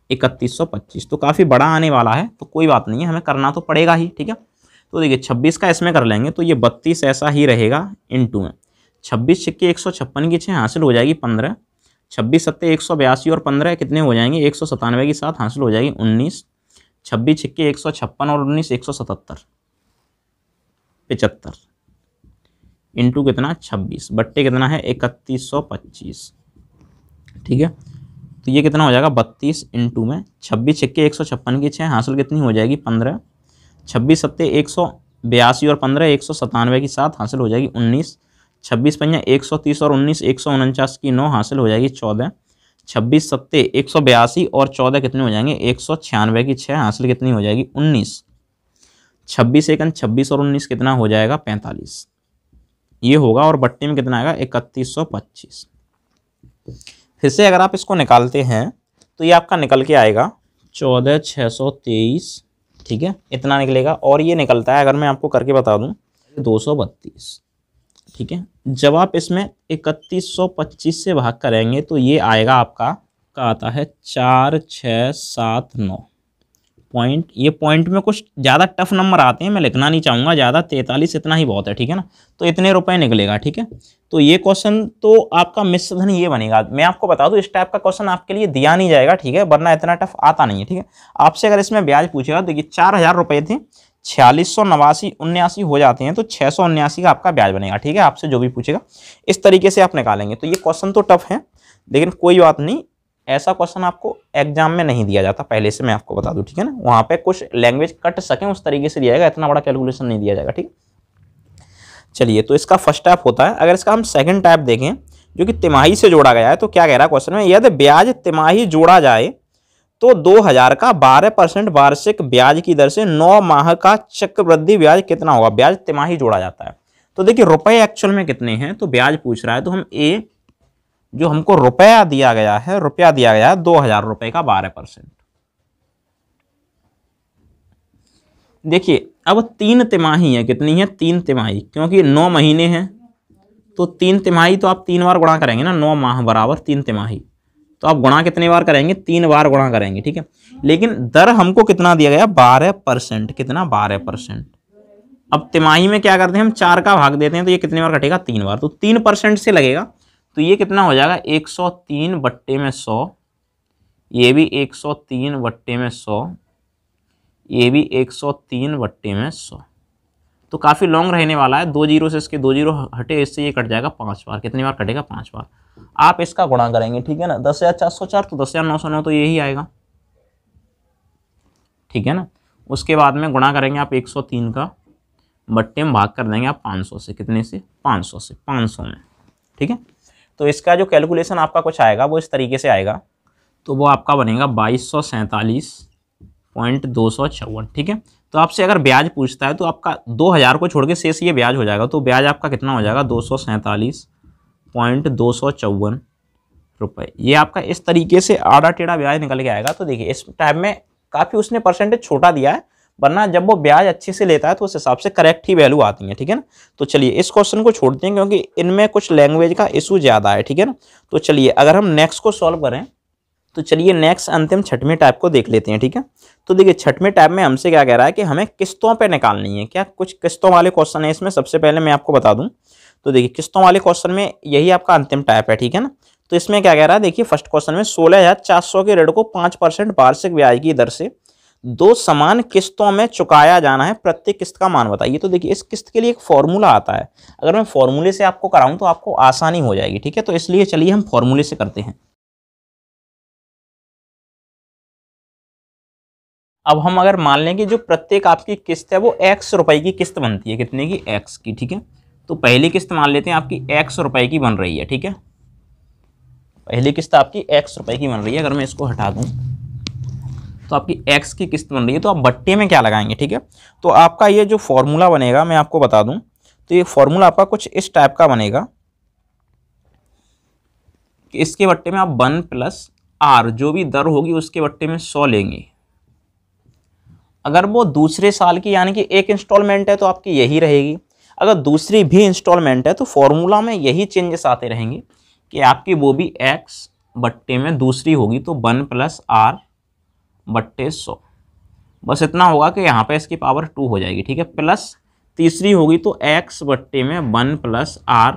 3125। तो काफ़ी बड़ा आने वाला है, तो कोई बात नहीं है, हमें करना तो पड़ेगा ही, ठीक है। तो देखिए 26 का इसमें कर लेंगे तो ये 32 ऐसा ही रहेगा, इंटू में 26 छिक्के 156 की 6 हासिल हो जाएगी 15, 26 सत्ते 182 और 15 कितने हो जाएंगे? 197 की 7 हासिल हो जाएगी 19, 26 छिक्के 156 और 19 177, 75, इंटू कितना? 26, बट्टे कितना है? 3125, ठीक है। तो ये कितना हो जाएगा? 32 इंटू में 26 छिक्के 156 की 6 हासिल कितनी हो जाएगी? 15, 26 सत्ते 182 और 15 197 की 7 हासिल हो जाएगी 19, 26 पंजा 130 और 19 149 की 9 हासिल हो जाएगी 14, 26 सत्ते 182 और 14 कितने हो जाएंगे? 196 की 6 हासिल कितनी हो जाएगी? 19, 26 एकन 26 और 19 कितना हो जाएगा? 45, ये होगा। और बट्टे में कितना आएगा? 3125। फिर से अगर आप इसको निकालते हैं तो ये आपका निकल के आएगा 14623, ठीक है, इतना निकलेगा। और ये निकलता है, अगर मैं आपको करके बता दूं, 232, ठीक है। जब आप इसमें 3125 से भाग करेंगे तो ये आएगा आपका, का आता है 4679 पॉइंट। ये पॉइंट में कुछ ज़्यादा टफ नंबर आते हैं, मैं लिखना नहीं चाहूँगा ज़्यादा, 43 इतना ही बहुत है, ठीक है ना। तो इतने रुपए निकलेगा, ठीक है। तो ये क्वेश्चन तो आपका मिश्र धन ये बनेगा। मैं आपको बता दूं, इस टाइप का क्वेश्चन आपके लिए दिया नहीं जाएगा, ठीक है, वरना इतना टफ आता नहीं है, ठीक है। आपसे अगर इसमें ब्याज पूछेगा, देखिए 4000 रुपये थे, 4689 हो जाते हैं, तो 679 का आपका ब्याज बनेगा, ठीक है। आपसे जो भी पूछेगा इस तरीके से आप निकालेंगे। तो ये क्वेश्चन तो टफ है, लेकिन कोई बात नहीं, ऐसा क्वेश्चन आपको एग्जाम में नहीं दिया जाता, पहले से मैं आपको बता दूं, ठीक है ना। वहाँ पे कुछ लैंग्वेज कट सकें उस तरीके से दिया जाएगा, इतना बड़ा कैलकुलेशन नहीं दिया जाएगा, ठीक। चलिए, तो इसका फर्स्ट टाइप होता है। अगर इसका हम सेकंड टाइप देखें, जो कि तिमाही से जोड़ा गया है, तो क्या कह रहा है क्वेश्चन में, यदि ब्याज तिमाही जोड़ा जाए तो 2000 का 12% वार्षिक ब्याज की दर से 9 माह का चक्रवृद्धि ब्याज कितना होगा? ब्याज तिमाही जोड़ा जाता है। तो देखिए रुपए एक्चुअल में कितने हैं, तो ब्याज पूछ रहा है, तो हम ए, जो हमको रुपया दिया गया है, 2000 रुपए का 12%। देखिए अब 3 तिमाही है, कितनी है? 3 तिमाही, क्योंकि 9 महीने हैं, तो 3 तिमाही तो आप 3 बार गुणा करेंगे ना, 9 माह बराबर 3 तिमाही, तो आप गुणा कितने बार करेंगे? 3 बार गुणा करेंगे, ठीक है। लेकिन दर हमको कितना दिया गया? 12%। कितना? 12%। अब तिमाही में क्या करते हैं हम 4 का भाग देते हैं तो ये कितने बार कटेगा 3 बार, तो 3% से लगेगा तो ये कितना हो जाएगा 103/100, ये भी 103/100, ये भी 103/100। तो काफ़ी लॉन्ग रहने वाला है, 2 जीरो से इसके 2 जीरो हटे, इससे ये कट जाएगा 5 बार। कितनी बार कटेगा 5 बार। आप इसका गुणा करेंगे, ठीक है ना, 10,404 तो 10,909 तो यही आएगा, ठीक है ना। उसके बाद में गुणा करेंगे आप 103 का, बट्टे में भाग कर देंगे आप 500 से, कितने से 500 से, 500 में, ठीक है। तो इसका जो कैलकुलेशन आपका कुछ आएगा वो इस तरीके से आएगा, तो वो आपका बनेगा 2247.254, ठीक है। तो आपसे अगर ब्याज पूछता है तो आपका 2000 को छोड़ के शेष ये ब्याज हो जाएगा, तो ब्याज आपका कितना हो जाएगा 247.254 रुपये। ये आपका इस तरीके से आड़ा टेढ़ा ब्याज निकल के आएगा। तो देखिए इस टाइप में काफ़ी उसने परसेंटेज छोटा दिया है, वरना जब वो ब्याज अच्छे से लेता है तो उस हिसाब से करेक्ट ही वैल्यू आती है, ठीक है ना। तो चलिए इस क्वेश्चन को छोड़ते हैं क्योंकि इनमें कुछ लैंग्वेज का इशू ज़्यादा है, ठीक है ना। तो चलिए अगर हम नेक्स्ट को सॉल्व करें तो चलिए नेक्स्ट अंतिम छठवें टाइप को देख लेते हैं, ठीक है। तो देखिए छठवें टाइप में हमसे क्या कह रहा है कि हमें किस्तों पे निकालनी है। क्या कुछ किस्तों वाले क्वेश्चन है इसमें, सबसे पहले मैं आपको बता दूं। तो देखिए किस्तों वाले क्वेश्चन में यही आपका अंतिम टाइप है, ठीक है ना। तो इसमें क्या कह रहा है, देखिए फर्स्ट क्वेश्चन में 16,400 के ऋण को 5% वार्षिक ब्याज की दर से 2 समान किस्तों में चुकाया जाना है, प्रत्येक किस्त का मान बताइए। तो देखिए इस किस्त के लिए एक फॉर्मूला आता है, अगर मैं फॉर्मूले से आपको कराऊं तो आपको आसानी हो जाएगी, ठीक है। तो इसलिए चलिए हम फॉर्मूले से करते हैं। अब हम अगर मान लें कि जो प्रत्येक आपकी किस्त है वो x रुपए की किस्त बनती है, कितने की, x की, ठीक है। तो पहली किस्त मान लेते हैं आपकी x रुपए की बन रही है, ठीक है। पहली किस्त आपकी x रुपए की बन रही है, अगर मैं इसको हटा दूं तो आपकी x की किस्त बन रही है। तो आप बट्टे में क्या लगाएंगे, ठीक है। तो आपका ये जो फॉर्मूला बनेगा मैं आपको बता दूं, तो ये फॉर्मूला आपका कुछ इस टाइप का बनेगा कि इसके बट्टे में आप 1 + r जो भी दर होगी उसके बट्टे में 100 लेंगे। अगर वो दूसरे साल की यानी कि एक इंस्टॉलमेंट है तो आपकी यही रहेगी, अगर दूसरी भी इंस्टॉलमेंट है तो फॉर्मूला में यही चेंजेस आते रहेंगे कि आपकी वो भी x बट्टे में दूसरी होगी तो 1 + r बट्टे 100, बस इतना होगा कि यहाँ पे इसकी पावर 2 हो जाएगी, ठीक है। प्लस तीसरी होगी तो x बट्टे में 1 + r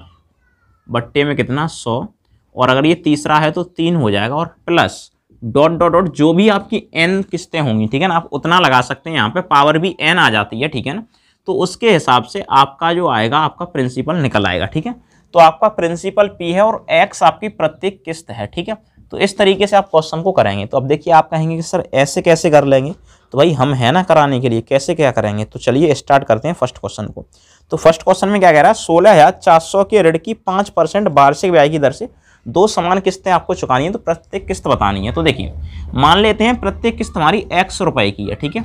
बट्टे में कितना 100, और अगर ये तीसरा है तो 3 हो जाएगा, और प्लस डॉट डॉट डॉट जो भी आपकी n किस्तें होंगी, ठीक है ना, आप उतना लगा सकते हैं, यहाँ पे पावर भी n आ जाती है, ठीक है ना। तो उसके हिसाब से आपका जो आएगा आपका प्रिंसिपल निकल आएगा, ठीक है। तो आपका प्रिंसिपल p है और x आपकी प्रत्येक किस्त है, ठीक है। तो इस तरीके से आप क्वेश्चन को करेंगे। तो अब देखिए आप कहेंगे कि सर ऐसे कैसे कर लेंगे, तो भाई हम है ना कराने के लिए, कैसे क्या करेंगे। तो चलिए स्टार्ट करते हैं फर्स्ट क्वेश्चन को। तो फर्स्ट क्वेश्चन में क्या कह रहा है, 16,400 के ऋण की 5% वार्षिक ब्याज की दर से 2 समान किस्तें आपको चुकानी है, तो प्रत्येक किस्त बतानी है। तो देखिए मान लेते हैं प्रत्येक किस्त हमारी x रुपए की है, ठीक है,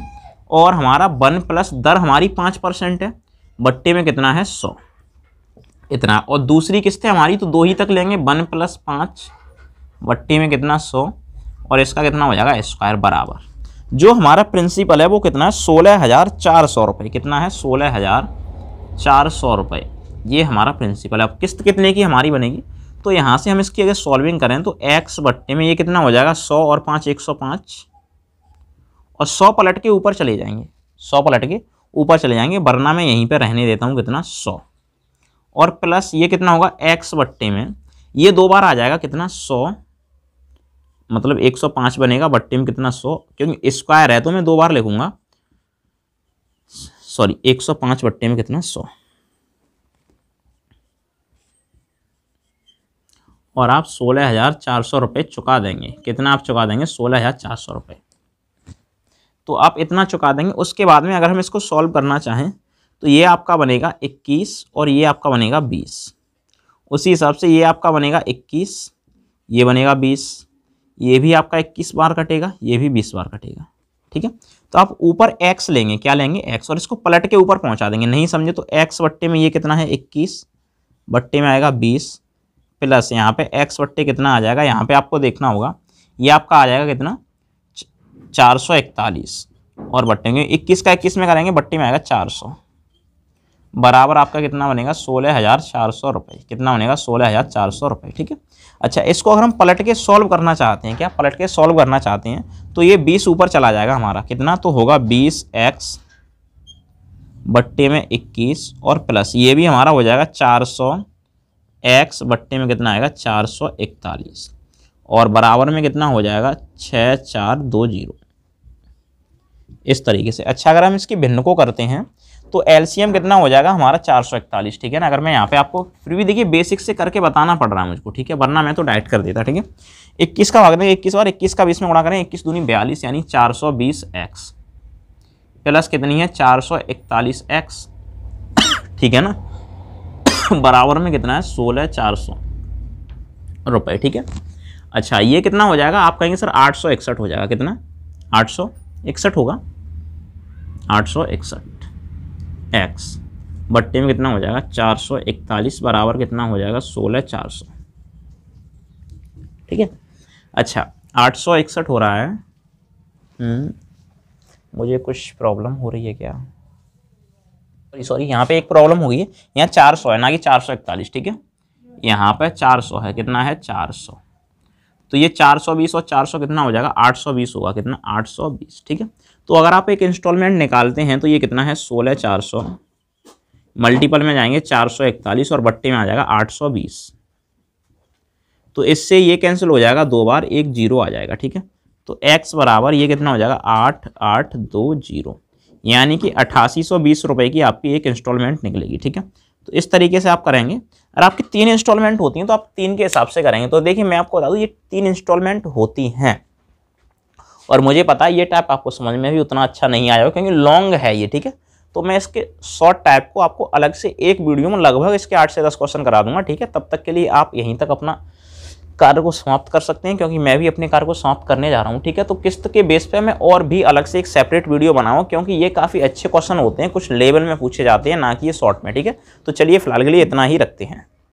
और हमारा 1 + दर हमारी 5% है, बट्टे में कितना है 100 इतना, और दूसरी किस्तें हमारी तो 2 ही तक लेंगे, 1 + 5 बट्टे में कितना 100, और इसका कितना हो जाएगा स्क्वायर बराबर जो हमारा प्रिंसिपल है वो कितना है 16,400 रुपये, कितना है 16,400 रुपये, ये हमारा प्रिंसिपल है। अब किस्त कितने की हमारी बनेगी, तो यहाँ से हम इसकी अगर सॉल्विंग करें तो x बट्टे में ये कितना हो जाएगा 100 और 5 105, और 100 पलट के ऊपर चले जाएंगे, 100 पलट के ऊपर चले जाएंगे, वरना मैं यहीं पे रहने देता हूँ कितना 100, और प्लस ये कितना होगा x बट्टे में ये 2 बार आ जाएगा कितना 100, मतलब 105 बनेगा, बट्टे में कितना 100, क्योंकि स्क्वायर है तो मैं 2 बार लिखूंगा, सॉरी 105 बट्टे में कितना 100, और आप 16,400 रुपये चुका देंगे। कितना आप चुका देंगे 16,400 रुपये, तो आप इतना चुका देंगे। उसके बाद में अगर हम इसको सॉल्व करना चाहें तो ये आपका बनेगा 21 और ये आपका बनेगा 20, उसी हिसाब से ये आपका बनेगा 21, ये बनेगा 20, ये भी आपका 21 बार कटेगा, ये भी 20 बार कटेगा, ठीक है। तो आप ऊपर x लेंगे, क्या लेंगे x, और इसको पलट के ऊपर पहुंचा देंगे। नहीं समझे तो x बट्टे में ये कितना है 21 बट्टे में आएगा 20, प्लस यहाँ पे x बट्टे कितना आ जाएगा, यहाँ पे आपको देखना होगा, ये आपका आ जाएगा कितना 441, और बट्टे में 21 का 21 में करेंगे, बट्टे में आएगा 400, बराबर आपका कितना बनेगा 16,400 रुपये, कितना बनेगा 16,400 रुपये, ठीक है। अच्छा इसको अगर हम पलट के सॉल्व करना चाहते हैं, क्या पलट के सॉल्व करना चाहते हैं, तो ये 20 ऊपर चला जाएगा हमारा, कितना तो होगा 20x बट्टे में 21 और प्लस ये भी हमारा हो जाएगा 400x बट्टे में कितना आएगा 441 और बराबर में कितना हो जाएगा 6420 इस तरीके से। अच्छा अगर हम इसकी भिन्न को करते हैं तो एलसीएम कितना हो जाएगा हमारा 441, ठीक है ना। अगर मैं यहाँ पे आपको फिर भी देखिए बेसिक से करके बताना पड़ रहा है मुझको, ठीक है, वरना मैं तो डायरेक्ट कर देता, ठीक है। 21 का भाग देंगे 21 और 21 का 20 में गुणा करें, 21 दूनी 42 यानी 420x प्लस कितनी है 441x, ठीक है ना, बराबर में कितना है 16,400 रुपये, ठीक है। अच्छा ये कितना हो जाएगा, आप कहेंगे सर 861 हो जाएगा, कितना 861 होगा, 861x बट्टे में कितना हो जाएगा 441 बराबर कितना हो जाएगा 16,400, ठीक है। अच्छा 861 हो रहा है, मुझे कुछ प्रॉब्लम हो रही है क्या, सॉरी यहाँ पे एक प्रॉब्लम हो गई है, यहाँ 400 है ना कि 441, ठीक है, यहाँ पे 400 है, कितना है 400, तो ये 420 और 400 कितना हो जाएगा 820 होगा, कितना 820, ठीक है। तो अगर आप एक इंस्टॉलमेंट निकालते हैं तो ये कितना है 16,400 मल्टीपल में जाएंगे 441 और बट्टे में आ जाएगा 820, तो इससे ये कैंसिल हो जाएगा, 2 बार 1 0 आ जाएगा, ठीक है। तो x बराबर ये कितना हो जाएगा 8820 यानी कि 8820 रुपये की आपकी एक इंस्टॉलमेंट निकलेगी, ठीक है। तो इस तरीके से आप करेंगे। अगर आपकी 3 इंस्टॉलमेंट होती हैं तो आप 3 के हिसाब से करेंगे। तो देखिए मैं आपको बता दूं ये 3 इंस्टॉलमेंट होती हैं और मुझे पता है ये टाइप आपको समझ में भी उतना अच्छा नहीं आया हो क्योंकि लॉन्ग है ये, ठीक है। तो मैं इसके शॉर्ट टाइप को आपको अलग से एक वीडियो में लगभग इसके 8 से 10 क्वेश्चन करा दूंगा, ठीक है। तब तक के लिए आप यहीं तक अपना कार्य को समाप्त कर सकते हैं क्योंकि मैं भी अपने कार्य को समाप्त करने जा रहा हूं, ठीक है। तो किस्त के बेस पे मैं और भी अलग से एक सेपरेट वीडियो बनाऊं क्योंकि ये काफ़ी अच्छे क्वेश्चन होते हैं, कुछ लेवल में पूछे जाते हैं, ना कि ये शॉर्ट में, ठीक है। तो चलिए फिलहाल के लिए इतना ही रखते हैं।